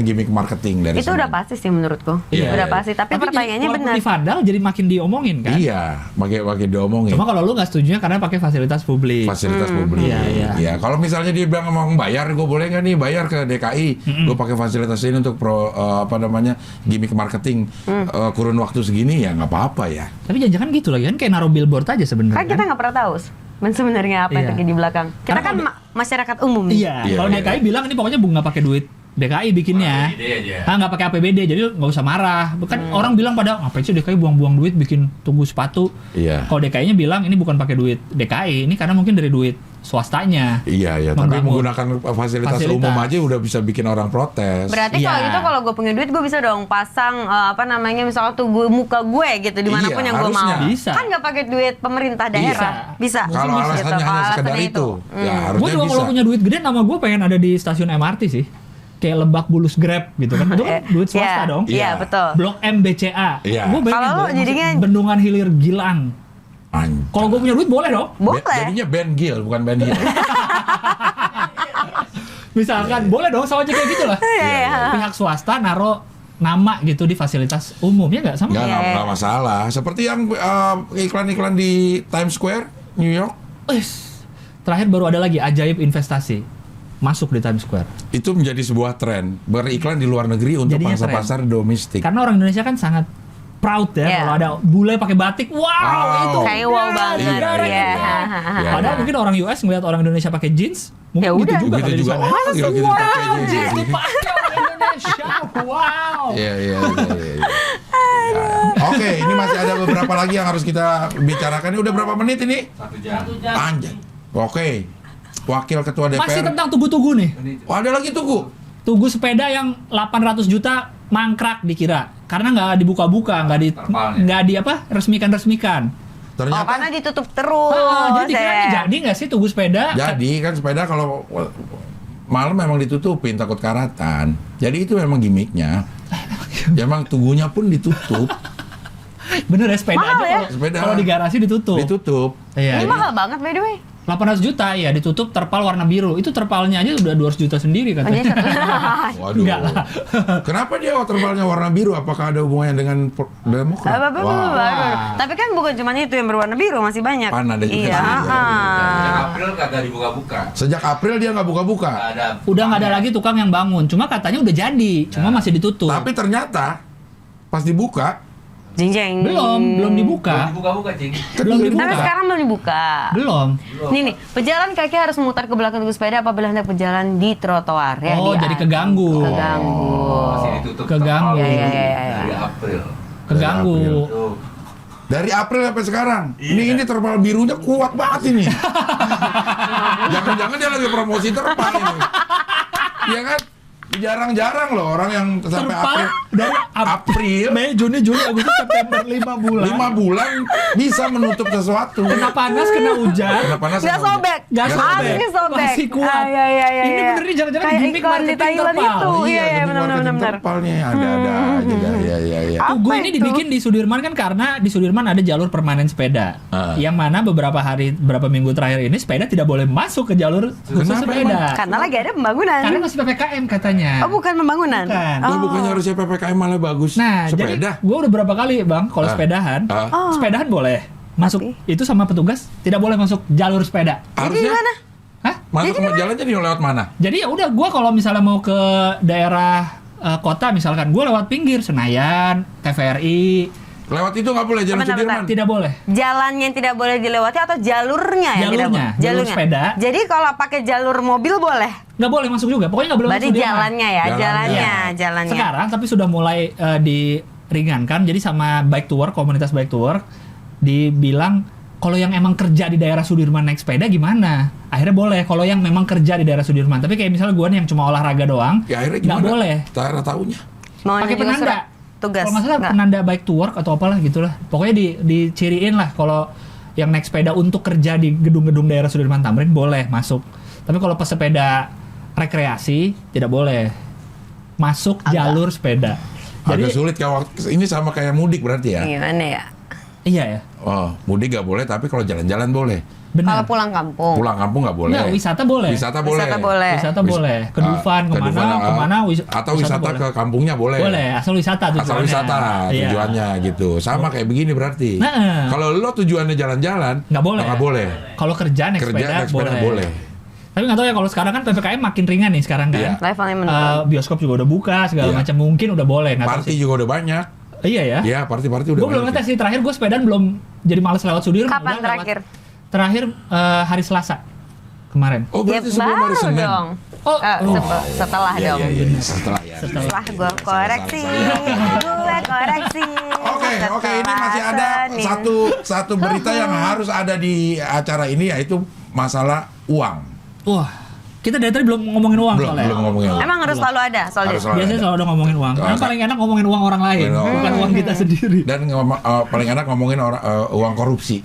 gimmick marketing dari Itu semua. udah pasti sih menurutku. Iya, Udah iya. pasti. Tapi pertanyaannya walaupun benar. di Fadal jadi makin diomongin kan. Iya, pakai diomongin. Cuma kalau lu nggak setuju karena pakai fasilitas publik. Fasilitas publik. Iya. Iya, kalau misalnya dia bilang mau bayar, gue boleh nggak nih bayar ke DKI? Gue pakai fasilitas ini untuk gimmick marketing kurun waktu segini ya nggak apa-apa ya. Tapi jangan gitu lagi kan, kayak naruh billboard aja sebenarnya. Kan kita nggak pernah tahu sebenarnya apa yang Iya. terjadi di belakang. Kita Karena kan kalau masyarakat umum. Iya. Iya, Kalau iya. DKI bilang ini pokoknya nggak pakai duit DKI bikinnya. APBD aja. Nggak pakai APBD, jadi nggak usah marah. Kan orang bilang pada ngapain sih DKI buang-buang duit bikin Tugu sepatu. Iya. Kalau DKI-nya bilang ini bukan pakai duit DKI, ini karena mungkin dari duit swastanya. Iya, tapi Membangun. menggunakan fasilitas Fasilitas. umum aja udah bisa bikin orang protes. Berarti Iya. kalau gitu kalau gue punya duit gue bisa dong pasang misalnya tuh muka gue gitu dimanapun Iya, yang gue mau. harusnya. Bisa. Kan nggak pakai duit pemerintah daerah. Bisa. Kalau Bisa. alasannya Kalau hanya sekedar alasannya itu, ya Gue harusnya juga bisa. kalau punya duit gede, nama gue pengen ada di stasiun MRT sih. Kayak Lebak Bulus Grab gitu kan. Itu kan duit swasta Iya, dong. Iya. Iya, betul. Blok M BCA. Iya. Gue pengen Kalau tuh, lu masuk jadinya- Bendungan Hilir Gilang. Anjir. Kalau gue punya duit boleh dong. Boleh. Jadinya Ben Gil bukan Ben Hill. Misalkan boleh dong, sama aja kayak gitu lah. Iya. Pihak swasta naro nama gitu di fasilitas umum, ya nggak sama? Nggak, Iya. nggak masalah. Seperti yang iklan-iklan di Times Square, New York, Terakhir baru ada lagi ajaib investasi masuk di Times Square. itu menjadi sebuah tren beriklan di luar negeri untuk Jadinya pasar-pasar domestik. Karena orang Indonesia kan sangat proud ya Iya. kalau ada bule pakai batik. Wow, Wow. itu Kayak wow banget. negara Iya. kita. Iya. Padahal mungkin orang US ngeliat orang Indonesia pakai jeans, mungkin Ya gitu udah. juga Begitu kali di juga. sana. Oh, gila gitu pakai Wow, jeans. jeans dipakai orang Indonesia. Wow. Iya. Oke, ini masih ada beberapa lagi yang harus kita bicarakan. Ini udah berapa menit ini? 1 jam. Anjay. Oke. Wakil Ketua Masih DPR. tentang tugu-tugu nih. Oh, ada lagi tunggu. Tugu sepeda yang 800 juta mangkrak dikira karena nggak dibuka-buka, nggak di apa resmikan. Oh, Ternyata karena ditutup terus. Jadi dikira ini jadi nggak sih tugu sepeda? jadi kan sepeda kalau malam memang ditutupin takut karatan. Jadi itu memang gimmicknya. Ya, emang tugunya pun ditutup. Bener ya, sepeda Mahal aja ya? kalau Sepeda. kalau di garasi ditutup. Ditutup. Iya. Ini mahal banget by the way. 800 juta ya ditutup terpal warna biru. Itu terpalnya aja udah 200 juta sendiri Oh, katanya. Waduh. Enggak lah. Kenapa dia terbalnya warna biru? Apakah ada hubungannya dengan Demokrat? Wah. Tapi kan bukan cuma itu yang berwarna biru, masih banyak. Pan ada juga Iya. sih, iya, Sejak ah. April kagak dibuka-buka. Sejak April dia nggak buka-buka. Nggak ada. Udah nggak ada lagi tukang yang bangun. Cuma katanya udah jadi, cuma masih ditutup. Tapi ternyata pas dibuka, Jeng jeng. belum Belum dibuka. dibuka-buka, Cing. Belum Tapi dibuka. sekarang belum dibuka. Belum. Nih, pejalan kaki harus memutar ke belakang tugu sepeda apabila hendak berjalan di trotoar ya. Oh, jadi keganggu. Keganggu. Masih ditutup. Keganggu. terpal Iya, iya, iya. Dari April. Keganggu. Tuh. dari April sampai sekarang, ini terpal birunya kuat banget ini. Jangan-jangan dia lagi promosi terpal ini. Iya kan? Jarang-jarang loh orang yang sampai Terpal April. dari April Mei, Juni, Juli, Agustus, September 5 bulan. 5 bulan bisa menutup sesuatu. Kena panas, kena hujan. Kena panas Nggak sama sobek. Nggak sobek. Harusnya sobek. Masih kuat. Iya, iya, iya. Ini iya. bener nih, jangan-jangan Kayak gimmick iklan di marketing Thailand terpal. itu. Iya, iya, demi benar marketing benar. terpalnya ada aja. Iya. Tugu Apa ini itu? dibikin di Sudirman kan karena di Sudirman ada jalur permanen sepeda. Yang mana beberapa minggu terakhir ini sepeda tidak boleh masuk ke jalur khusus Kenapa sepeda. Karena lagi ada pembangunan. Karena masih PPKM katanya. Oh, bukan pembangunan. Bukan. Loh, bukannya harusnya PPKM malah bagus. Nah, jadi sepeda. gue udah berapa kali bang kalau sepedahan, sepedahan boleh masuk itu sama petugas tidak boleh masuk jalur sepeda. Harusnya Jadi mana? Hah? masuk ke jalannya di lewat mana? Jadi ya udah gue kalau misalnya mau ke daerah kota misalkan gue lewat pinggir Senayan, TVRI, Lewat itu nggak boleh jalan Bentar, Sudirman. Tidak boleh. Jalannya yang tidak boleh dilewati atau jalurnya yang tidak Jalurnya, boleh? jalur sepeda. Jadi kalau pakai jalur mobil boleh? Nggak boleh masuk juga. Pokoknya nggak boleh Berarti masuk Sudirman. jalannya ya, Jalannya. jalannya. Sekarang tapi sudah mulai diringankan. Jadi sama Bike to Work, komunitas Bike to Work dibilang kalau yang emang kerja di daerah Sudirman naik sepeda gimana? Akhirnya boleh. Kalau yang memang kerja di daerah Sudirman. Tapi kayak misalnya gue nih yang cuma olahraga doang, Ya akhirnya nggak gimana? boleh. Cara taunya. Mau Pakai juga penanda. surat tugas. Kalau nggak salah Nggak. penanda Bike to Work atau apalah gitulah. Pokoknya diciriin lah kalau yang naik sepeda untuk kerja di gedung-gedung daerah Sudirman Tamrin boleh masuk. Tapi kalau pesepeda rekreasi tidak boleh masuk jalur sepeda. Agak sulit kalau ini sama kayak mudik berarti ya. Gimana ya? Iya ya. Oh, mudik nggak boleh, tapi kalau jalan-jalan boleh. Benar. Kalau pulang kampung. Pulang kampung nggak boleh. Nggak, wisata boleh. Wisata boleh. Wisata boleh. Wisata boleh. Ke Dufan, kemana, atau wisata boleh. ke kampungnya boleh. Boleh, asal wisata tujuannya. Asal wisata Iya. tujuannya gitu. Sama kayak begini berarti. Nah. Kalau lo tujuannya jalan-jalan, Nggak boleh. Nggak boleh. Kalau kerja naik Kerja sepeda, naik sepeda boleh. Tapi nggak tahu ya kalau sekarang kan PPKM makin ringan nih sekarang kan. Iya. Levelnya menurun. Bioskop juga udah buka, segala Iya. macam mungkin udah boleh. Nggak tahu Party sih. juga udah banyak. Iya ya. Ya, party-party udah Gue belum banyak. ngetes sih. Terakhir gue sepedaan belum jadi males lewat Sudirman. Kapan Udah terakhir? Terakhir hari Selasa kemarin. Oh, berarti Ya, sebelum hari baru Senin. dong. Oh, Setelah Iya, dong. iya, iya, setelah ya. Setelah gue koreksi, gue koreksi. Oke, ini masih ada Senin. satu berita yang harus ada di acara ini, yaitu masalah uang. Wah, kita dari tadi belum ngomongin uang soalnya. Belum ngomongin uang. Emang harus selalu ada soalnya. Harus selalu Biasanya selalu ada ngomongin uang. Karena Kalau- paling enak ngomongin uang orang lain, Ngomongin bukan uang. uang kita sendiri. Dan paling enak ngomongin uang korupsi.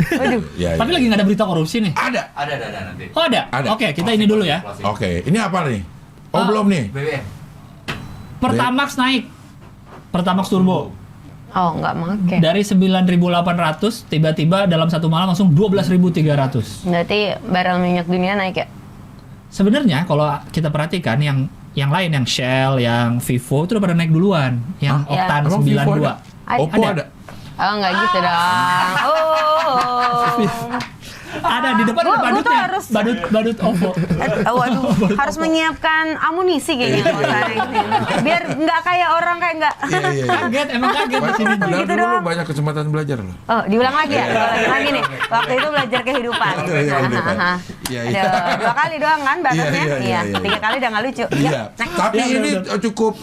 Ya, Tapi ya. lagi nggak ada berita korupsi nih. Ada. Ada nanti. Oh ada? Ada. Oke, kita ini dulu ya. Oke, ini apa nih? Oh, belum nih. BBM. Pertamax naik. Pertamax Turbo. Oh, nggak make. Dari 9.800 tiba-tiba dalam satu malam langsung 12.300. Berarti barrel minyak dunia naik ya? Sebenarnya kalau kita perhatikan yang lain, yang Shell, yang Vivo itu udah pada naik duluan. Yang Hah? Oktan Emang Vivo 92. ada? Oppo ada. Oh, nggak gitu dong. Oh. Ada di depan Gua ada tuh badutnya. harus- Badut Oppo. Waduh, harus menyiapkan amunisi kayaknya kalau sekarang ini. Biar nggak kayak orang kayak nggak. Iya, iya, iya. Kaget, emang kaget di sini. Padahal Gitu dulu lu doang. banyak kesempatan belajar loh. Oh, diulang lagi ya? Diulang lagi nih. Waktu itu belajar kehidupan. Iya, iya, kehidupan. Hahaha. Iya, iya. Ada 2 kali doang kan batasnya? Iya, iya, iya, iya. 3 kali udah nggak lucu. Iya, Yuk, next. tapi Ya, ini udah. cukup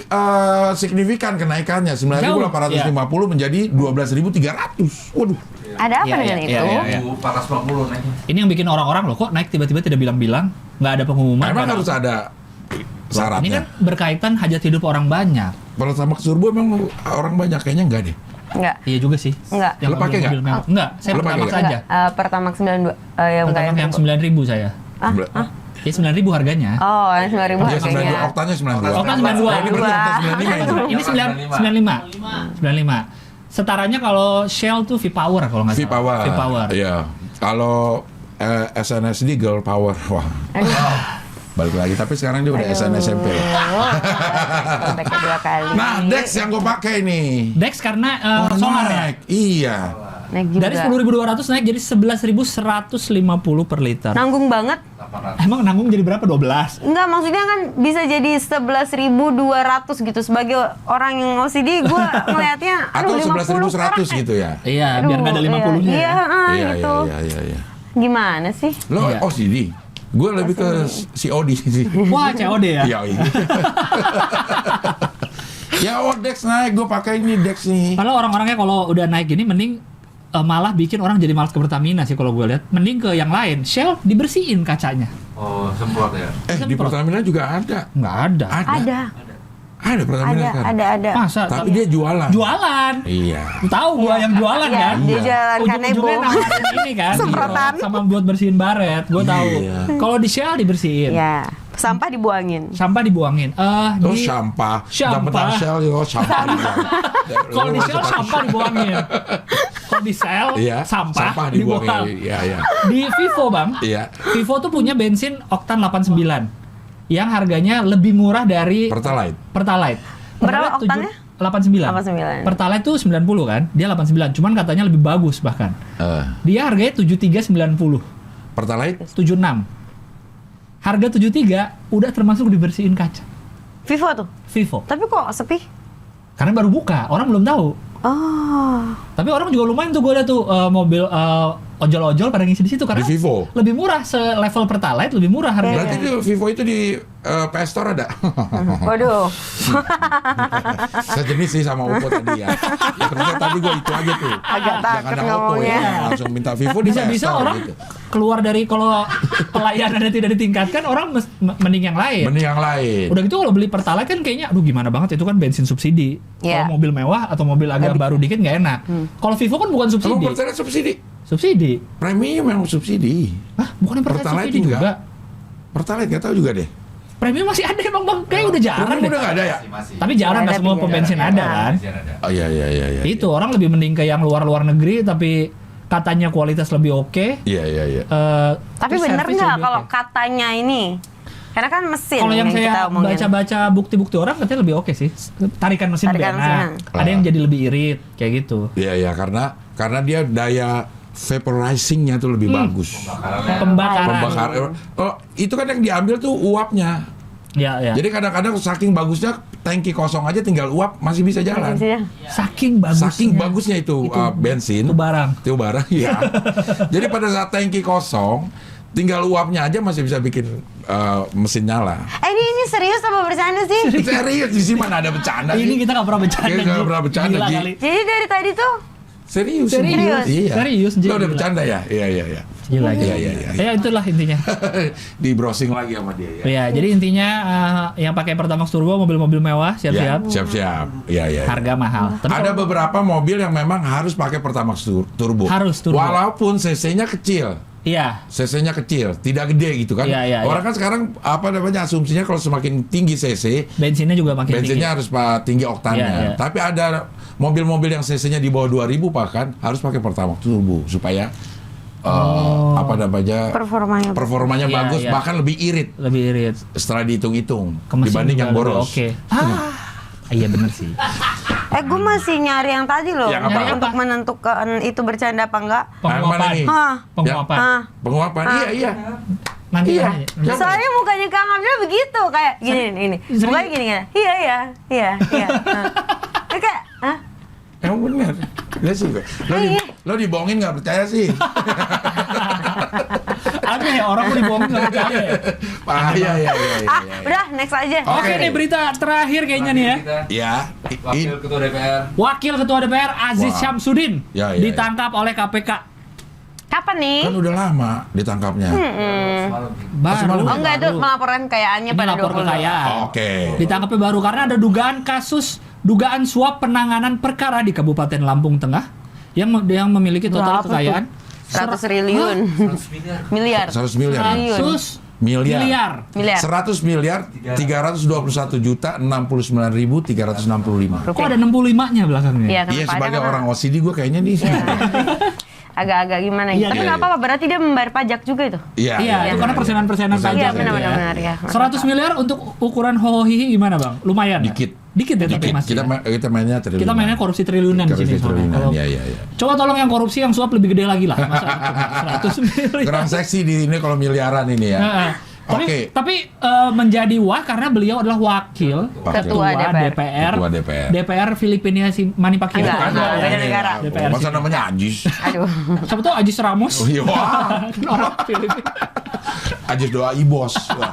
signifikan kenaikannya 9.850 menjadi 12.300. Waduh. Ada apa Iya, dengan iya, itu? iya, iya. 450 naiknya. Ini yang bikin orang-orang loh kok naik tiba-tiba tidak bilang-bilang, nggak ada pengumuman. Emang nggak ada harus apa. ada Ini kan syaratnya. berkaitan hajat hidup orang banyak. Pertamax Turbo emang orang banyak, kayaknya enggak deh. Enggak. Iya juga sih. Enggak. Yang Lo pakai mobil nggak? mewah. Enggak, saya Lo pakai Pertamax nggak? aja. Pertamax 92. Yang Pertamax yang 9.000 saya. Ah, Ya 9.000 harganya. Oh, yang 9.000 Dia 92, harganya. oktannya 92. Oktan 92. Nah, ini berarti oktan 95 ini. Ini 95. Setaranya kalau Shell tuh V-Power kalau nggak salah. V-Power. V-Power. Iya. Kalau SNSD Girl Power. Wah, Aduh. balik lagi. Tapi sekarang dia udah SNSD SMP. Sampai kedua kali. Nah, Dex yang gue pakai nih. Dex karena Oh, solar ya. naik. Iya. Naik juga. Dari 10.200 naik jadi 11.150 per liter. Nanggung banget. 800. Emang nanggung jadi berapa? 12. Enggak, maksudnya kan bisa jadi 11.200 gitu. Sebagai orang yang OCD, gue ngelihatnya Atau 50 11.100 sekarang. gitu ya. Iya, biar nggak ada 50-nya. Iya, ya. Iya, gitu. iya. Gimana sih? Lo Iya. OCD. Gue lebih ke COD sih. Wah, COD ya. Iya, iya. Ya, Dex naik. Gue pakai ini Dex nih. Padahal orang-orangnya kalau udah naik gini mending malah bikin orang jadi malas ke Pertamina sih kalau gue lihat. Mending ke yang lain. Shell dibersihin kacanya. Oh, semprot ya. Di Pertamina juga ada. Nggak ada. Ada, Ada Pertamina kan. ada. Masa? Tapi dia jualan. Jualan. Iya. Tahu gua yang jualan Iya, kan? dia jualan kanebo. Ujung-ujungnya nawarin ini kan. Semprotan. Sama buat bersihin baret. Gue tahu. Iya. Kalau di Shell dibersihin. Ya, sampah dibuangin. Sampah dibuangin. Oh, Di sampah. Sampah. Dapat Shell, yo, sampah. kalau di Shell sampah dibuangin. Kalau di Shell Iya, sampah dibuangin. dibuang. Iya, iya. Di Vivo, Bang. Iya. Vivo tuh punya bensin oktan 89 yang harganya lebih murah dari Pertalite. Berapa oktannya? 89. 89. Pertalite tuh 90 kan? Dia 89, cuman katanya lebih bagus bahkan. Dia harganya 7390, Pertalite 76. Harga 73 udah termasuk dibersihin kaca. Vivo tuh. Vivo. Tapi kok sepi? Karena baru buka, orang belum tahu. Oh. Tapi orang juga lumayan tuh gue liat tuh mobil ojol-ojol pada ngisi di situ karena Di Vivo. lebih murah, selevel Pertalite lebih murah harganya. Berarti itu Vivo itu di PS Store ada. Waduh. Sejenis sih sama Oppo tadi ya. Ya ternyata tadi gue itu aja tuh. Agak takut Jangan ada Oppo ngomongnya. ya. Langsung minta Vivo di PS Bisa-bisa Store orang gitu. keluar dari kalau pelayanannya tidak ditingkatkan, orang mending yang lain. Mending yang lain. Udah gitu kalau beli Pertalite kan kayaknya aduh gimana banget, itu kan bensin subsidi. Iya. Kalau mobil mewah atau mobil agak baru dikit nggak enak. Kalau Vivo kan bukan Emang subsidi. Pertalite subsidi? Subsidi. Premium memang subsidi. Hah, bukan Pertalite Pertalite subsidi enggak. juga. Pertalite nggak tahu juga deh. Premium masih ada emang Bang. Kayak udah jarang Premium deh. udah nggak ada ya? Masih. Tapi jarang, Ada, nggak semua tapi pembensin jarang. ada kan. Masih ada. Oh iya. Itu orang lebih mending ke yang luar negeri tapi katanya kualitas lebih oke. Iya. Tapi Terus bener servis nggak lebih kalau oke. katanya ini? Karena kan mesin Kalau yang kita saya omongin. baca-baca bukti-bukti orang katanya lebih oke sih. Tarikan mesin lebih Tarikan enak. mesin. Ada yang jadi lebih irit kayak gitu. Iya karena dia daya vaporizingnya tuh lebih bagus. Pembakaran. Pembakaran. Oh, itu kan yang diambil tuh uapnya. Ya. Jadi kadang-kadang saking bagusnya tangki kosong aja tinggal uap masih bisa jalan. Saking bagusnya. Saking bagusnya itu, bensin. Itu barang. Itu barang ya. Jadi pada saat tangki kosong tinggal uapnya aja masih bisa bikin mesin nyala. Ini serius apa bercanda sih? Serius di sini mana ada bercanda Ini sih? kita nggak pernah bercanda. Kita nggak Ji. pernah bercanda, Gila Ji. kali. Jadi dari tadi tuh Serius. Serius. Iya. Serius, Ji. Lo udah Gila. bercanda ya? Iya. Gila. Iya. Ya itulah intinya. Di browsing lagi sama dia ya. Ya, jadi intinya yang pakai Pertamax Turbo mobil-mobil mewah siap-siap. Ya, siap-siap. Iya. Harga mahal. Tapi Ada kalau- beberapa mobil yang memang harus pakai Pertamax Turbo. Harus turbo. Walaupun cc-nya kecil. Iya. cc-nya kecil, tidak gede gitu kan. Iya. Orang kan sekarang asumsinya kalau semakin tinggi cc, Bensinnya juga makin bensinnya tinggi. harus tinggi oktannya. Iya. Tapi ada mobil-mobil yang cc-nya di bawah 2000 bahkan harus pakai Pertamax Turbo supaya performanya Iya, bagus, iya. bahkan lebih irit Lebih irit. setelah dihitung-hitung Ke mesin dibanding juga yang lebih boros. Oke. Iya bener sih. gue masih nyari yang tadi loh. Yang apa? Untuk menentukan itu bercanda apa enggak. Penguapan. nih? Hah. Penguapan. Hah. Penguapan, iya. Nanti Iya. aja. Coba. Soalnya mukanya Kang Abdul begitu kayak gini. Serius? Mukanya gini. Iya. Hah. Kayak, hah? Emang bener. Lihat sih, lo dibohongin nggak percaya sih. Ada ya orang mau dibohongin nggak percaya ya. Iya. Udah next aja. Oke nih berita terakhir kayaknya nih ya. Ya, Wakil Ketua DPR. Wakil Ketua DPR Aziz Wah. Syamsuddin Ya. ditangkap oleh KPK. Kapan nih? kan udah lama ditangkapnya. Semalam. Baru. Oh enggak, itu melaporkan kekayaannya Ini pada lapor 20. kekayaan. Oke. Ditangkapnya baru karena ada dugaan suap penanganan perkara di Kabupaten Lampung Tengah yang memiliki total Berapa tuh? kekayaan 100 triliun. 100 miliar. Miliar. 100 miliar. Triliun. 100 Miliar. Miliar. 100 miliar 321 juta 69.365. Kok ada 65-nya belakangnya? Iya, Iya, kenapa sebagai ada, orang OCD gue kayaknya nih. agak-agak gimana gitu. Iya, Tapi iya, nggak apa-apa, berarti dia membayar pajak juga itu. Iya, Iya, itu karena persenan-persenan Persenan. pajak. Iya, gitu benar-benar ya. 100 miliar untuk ukuran hohihi gimana bang? Lumayan. nggak? Dikit. Dikit ya tapi Dikit. masih. Kita mainnya triliunan. Kita mainnya korupsi triliunan di Korupsi sini. soalnya. triliunan. Kalau- Iya. Coba tolong yang korupsi yang suap lebih gede lagi lah. Masa cuma 100 miliar. Kurang seksi di ini kalau miliaran ini ya. Nah, Oke. Tapi menjadi wah karena beliau adalah wakil Ketua DPR. Ketua DPR. DPR Filipina si Manny Pacquiao. Enggak, Ada. beda negara. DPR Masa sini. namanya Ajis? Aduh. Siapa tahu Ajis Ramos. Oh, iya. Wah. Kan orang Filipina. Ajis doa ibos. Wah.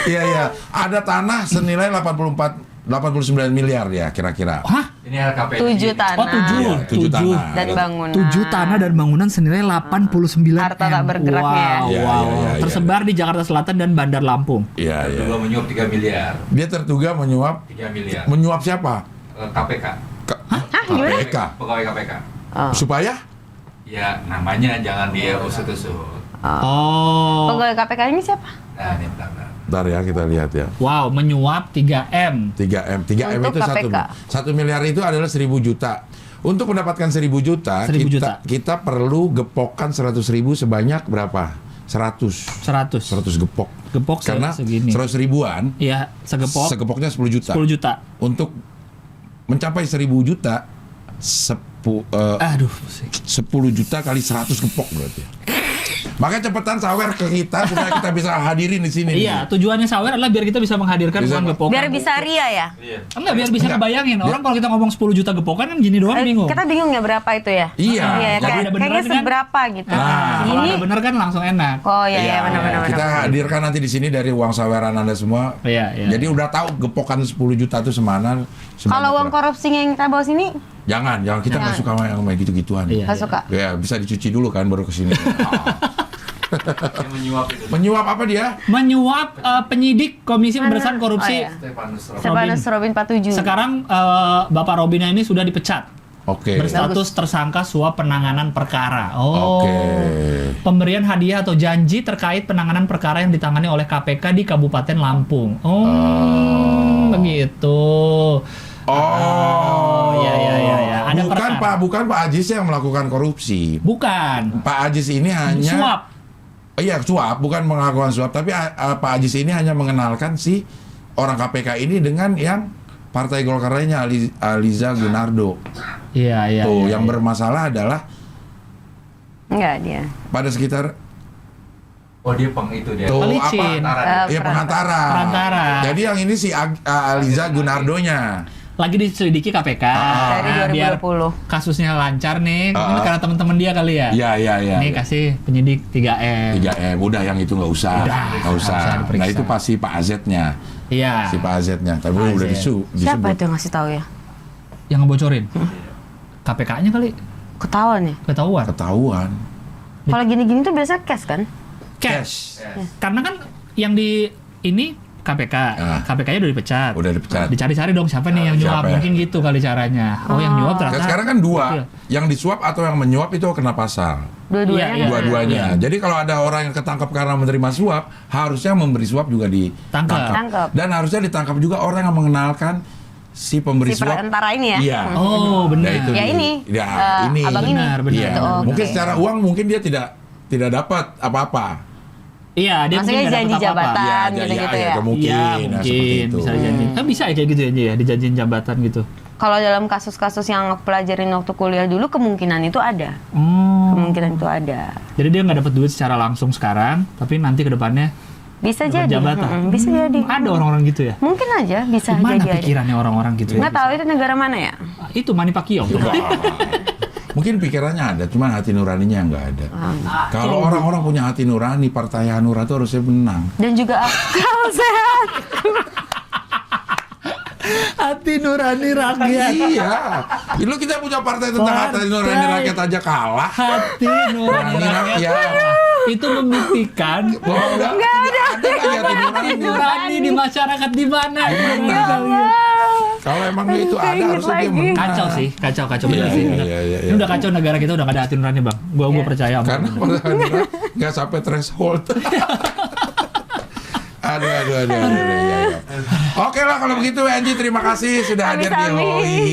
Iya. Ada tanah senilai 89 miliar ya kira-kira. Hah? Ini LKPI. 7 tanah. Oh, 7. Iya, 7 tanah. Dan bangunan. 7 tanah dan bangunan senilai 89 Harta tak M. bergeraknya. Wow, Iya, wow. iya. Tersebar di Jakarta Selatan dan Bandar Lampung. Iya. Juga menyuap 3 miliar. Dia terduga menyuap 3 miliar. menyuap siapa? KPK. gimana? KPK. Pegawai KPK. Oh. Supaya Ya, namanya jangan dia usut-usut. Oh. Pegawai KPK ini siapa? Nah, ini bentar. Bentar ya kita lihat ya. Wow, menyuap 3M. 3M. 3M Untuk itu KPK. 1 miliar itu adalah 1.000 juta. Untuk mendapatkan 1.000 juta, 1.000 juta. kita perlu gepokkan 100.000 sebanyak berapa? 100 gepok. Gepok Karena segini. 100 ribuan, Iya, segepok segepoknya 10 juta. 10 juta. Untuk mencapai 1.000 juta, 10 Aduh, pusing. 10 juta kali 100 gepok berarti. Makanya cepetan sawer ke kita supaya kita bisa hadirin di sini. Iya, tujuannya sawer adalah biar kita bisa menghadirkan Bisa, uang gepokan. Biar bisa ria ya. Iya. Enggak, biar bisa Enggak. ngebayangin. Orang kalau kita ngomong 10 juta gepokan kan gini doang bingung. Kita bingung ya berapa itu ya? Iya. Iya, Kalau ada beneran kayaknya kan? seberapa gitu. Nah, kalau Ini ada bener kan langsung enak. oh iya benar-benar. Kita hadirkan nanti di sini dari uang saweran Anda semua. Iya, iya. Jadi udah tahu gepokan 10 juta itu semana. Kalau uang berapa. korupsinya yang kita bawa sini Jangan kita nggak suka sama yang kayak gitu-gituan. Iya. nggak suka. Ya bisa dicuci dulu kan baru kesini. Yang menyuap itu. Menyuap apa dia? Menyuap penyidik Komisi Pemberantasan Korupsi. Oh, iya. Stefanus Rob. Stefanus Robin 47. Sekarang Bapak Robina ini sudah dipecat. Oke. Berstatus tersangka suap penanganan perkara. Oh. Oke. Pemberian hadiah atau janji terkait penanganan perkara yang ditangani oleh KPK di Kabupaten Lampung. Oh, begitu. Oh, ya. Ada perkara. bukan Pak Ajis yang melakukan korupsi. Bukan. Pak Ajis ini hanya Suap. Iya, suap, bukan melakukan suap, tapi Pak Ajis ini hanya mengenalkan si orang KPK ini dengan yang Partai Golkar lainnya, Aliza Gunardo. Iya. Tuh, yang bermasalah adalah Enggak dia. pada sekitar Oh dia itu dia. tuh Pelicin. apa? Ya Perantara. Perantara. Jadi yang ini si Aliza Gunardonya. Lagi diselidiki KPK. Dari Biar 2020. kasusnya lancar nih. Ini karena teman-teman dia kali ya. Iya. Ini kasih penyidik 3M. 3M, udah yang itu nggak usah. Nggak usah diperiksa. Nah itu pasti Pak AZ-nya. Iya. Si Pak AZ-nya. Tapi Pak udah AZ. Siapa disebut. itu yang ngasih tahu ya? Yang ngebocorin. KPK-nya kali Ketahuan ya? ketahuan. Ketahuan. Kalau gini-gini tuh biasanya cash kan? Cash. Yes. Karena kan yang di ini KPK, KPK-nya udah dipecat. Udah dipecat. Dicari-cari dong siapa nih yang nyuap, siapa ya? mungkin gitu kali caranya. Oh, yang nyuap Kan ternyata. sekarang kan dua, Iya. yang disuap atau yang menyuap itu kena pasal. Dua-duanya. Iya, kan? Dua-duanya. Jadi kalau ada orang yang ketangkap karena menerima suap, harusnya memberi suap juga ditangkap. Tangkap. Dan harusnya ditangkap juga orang yang mengenalkan si pemberi Si suap. perantara ini ya? Iya. Oh, benar. Ya, itu Ya dia. ini. Ya, ini. Abang ini. Benar. Iya. Gitu, oke. Mungkin secara uang mungkin dia tidak dapat apa-apa. Iya, dia Maksudnya mungkin nggak janji dapat apa-apa. jabatan gitu-gitu ya? mungkin. Iya, Nah, mungkin seperti itu. bisa dijanji. Kan bisa ya kayak gitu ya, Ji, ya, dijanjiin jabatan gitu. Kalau dalam kasus-kasus yang aku pelajarin waktu kuliah dulu, kemungkinan itu ada. Kemungkinan itu ada. Jadi dia nggak dapat duit secara langsung sekarang, tapi nanti ke depannya Bisa dapat jadi. jabatan. Bisa jadi. Ada orang-orang gitu ya? Mungkin aja, bisa Gimana jadi. pikirannya orang-orang gitu? Nggak tahu itu negara mana ya? Itu Manny Pacquiao. Mungkin pikirannya ada, cuma hati nuraninya nggak ada. Kalau orang-orang punya hati nurani, Partai Hanura itu harusnya menang. Dan juga akal sehat. Hati nurani rakyat. Iya. Lu kita punya partai tentang hati nurani rakyat aja kalah. Hati nurani Nurani rakyat. rakyat. Itu membuktikan bahwa Nggak ada lagi hati hati nurani. nurani di masyarakat di mana? Kalau emang itu ada, Ingat harusnya dia lagi. menang. Kacau sih, kacau bener Iya, sih. iya, bener. iya, iya. Ini udah kacau negara kita udah gak ada hati nurani bang. Gua percaya. sama Karena lu. Partai Hanura nggak sampai threshold. Aduh. Ya. Oke lah kalau begitu Angie, terima kasih sudah hadir di Amin. HOI.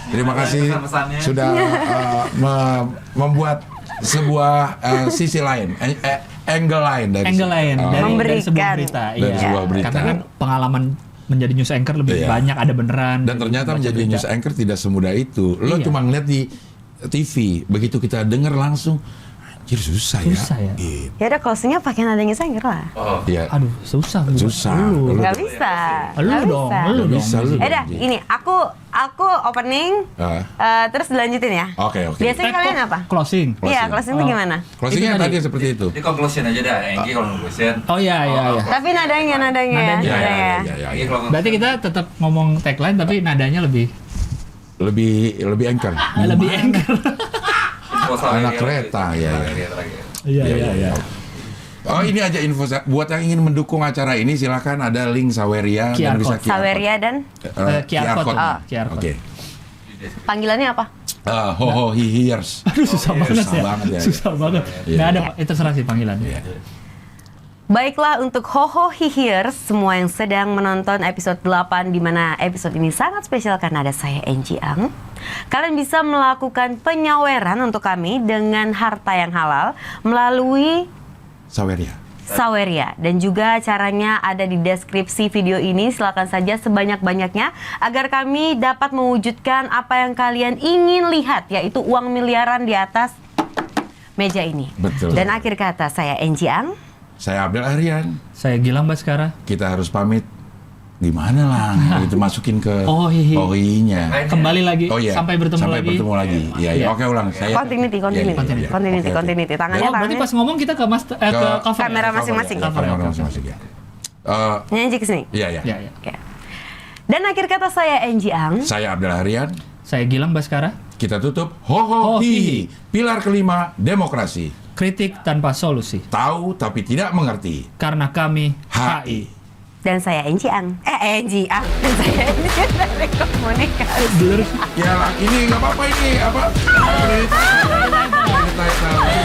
Terima kasih Pesan-pesannya. sudah membuat sebuah sisi lain, angle lain dari Angle lain dari Memberikan. sebuah berita. Dari Iya. sebuah berita. Karena kan pengalaman menjadi news anchor lebih Iya. banyak, ada beneran. Dan ternyata baca menjadi berita. news anchor tidak semudah itu. Lo Iya. cuma ngeliat di TV, begitu kita dengar langsung, anjir susah ya. Susah ya. Gitu. Ya udah closingnya pakai nadanya Sangger lah. Oh. Iya. Aduh, susah. Bu. Susah. Lu. Lu- Nggak bisa. Lu Nggak dong, bisa. lu dong. Bisa, lu. Dah, Angie. ini aku opening, terus dilanjutin ya. Oke. Biasanya kalian apa? Closing. Iya, closing itu Oh. gimana? Closingnya Itu tadi. tadi seperti itu. Jadi conclusion aja dah, Enggi kalau conclusion. Oh iya. Tapi nadanya ya. Nadanya. nadanya. Enggi kalau Berarti kita tetap ngomong tagline tapi nadanya lebih Lebih anchor. lebih anchor. Anak kereta, ya. Iya. Oh ini aja info buat yang ingin mendukung acara ini silakan ada link Saweria QR dan bisa code. Saweria dan QR code. QR Oke. code. panggilannya apa? Ho hi hears. Aduh, susah banget susah ya. banget ya. Susah banget. Iya. Nggak ada, itu terserah sih panggilannya. Iya. Baiklah untuk Hoho Hihiers semua yang sedang menonton episode 8 di mana episode ini sangat spesial karena ada saya Angie Ang. Kalian bisa melakukan penyaweran untuk kami dengan harta yang halal melalui Saweria. Saweria dan juga caranya ada di deskripsi video ini. Silakan saja sebanyak-banyaknya agar kami dapat mewujudkan apa yang kalian ingin lihat, yaitu uang miliaran di atas meja ini. Betul. Dan akhir kata saya Enji Ang. Saya Abdel Aryan. Saya Gilang Baskara. Kita harus pamit. Gimana lah? Itu masukin ke OI-nya. Kembali lagi. Oh iya. Sampai bertemu Sampai lagi. bertemu lagi. Iya, iya. Oke, ulang. Saya Continuity. Iya, iya, iya. Continuity. Oke, oke. Tangannya Oh, berarti pas ngomong kita ke cover. kamera ya? masing-masing. Cover, ya, kamera masing-masing ya. Nyanyi ke sini. Iya, iya. Ya, ya. Oke. Dan akhir kata saya Enji Ang. Saya Abdel Aryan. Saya Gilang Baskara. Kita tutup. Ho ho Ho, hi. hi. Pilar kelima, demokrasi. Kritik tanpa solusi. Tahu tapi tidak mengerti. Karena kami HI. Dan saya Enji Ang. Enji Ang. Dan saya Enji Ang dari komunikasi. Blur. Ya lah, ini nggak apa-apa ini apa? Akreditasi.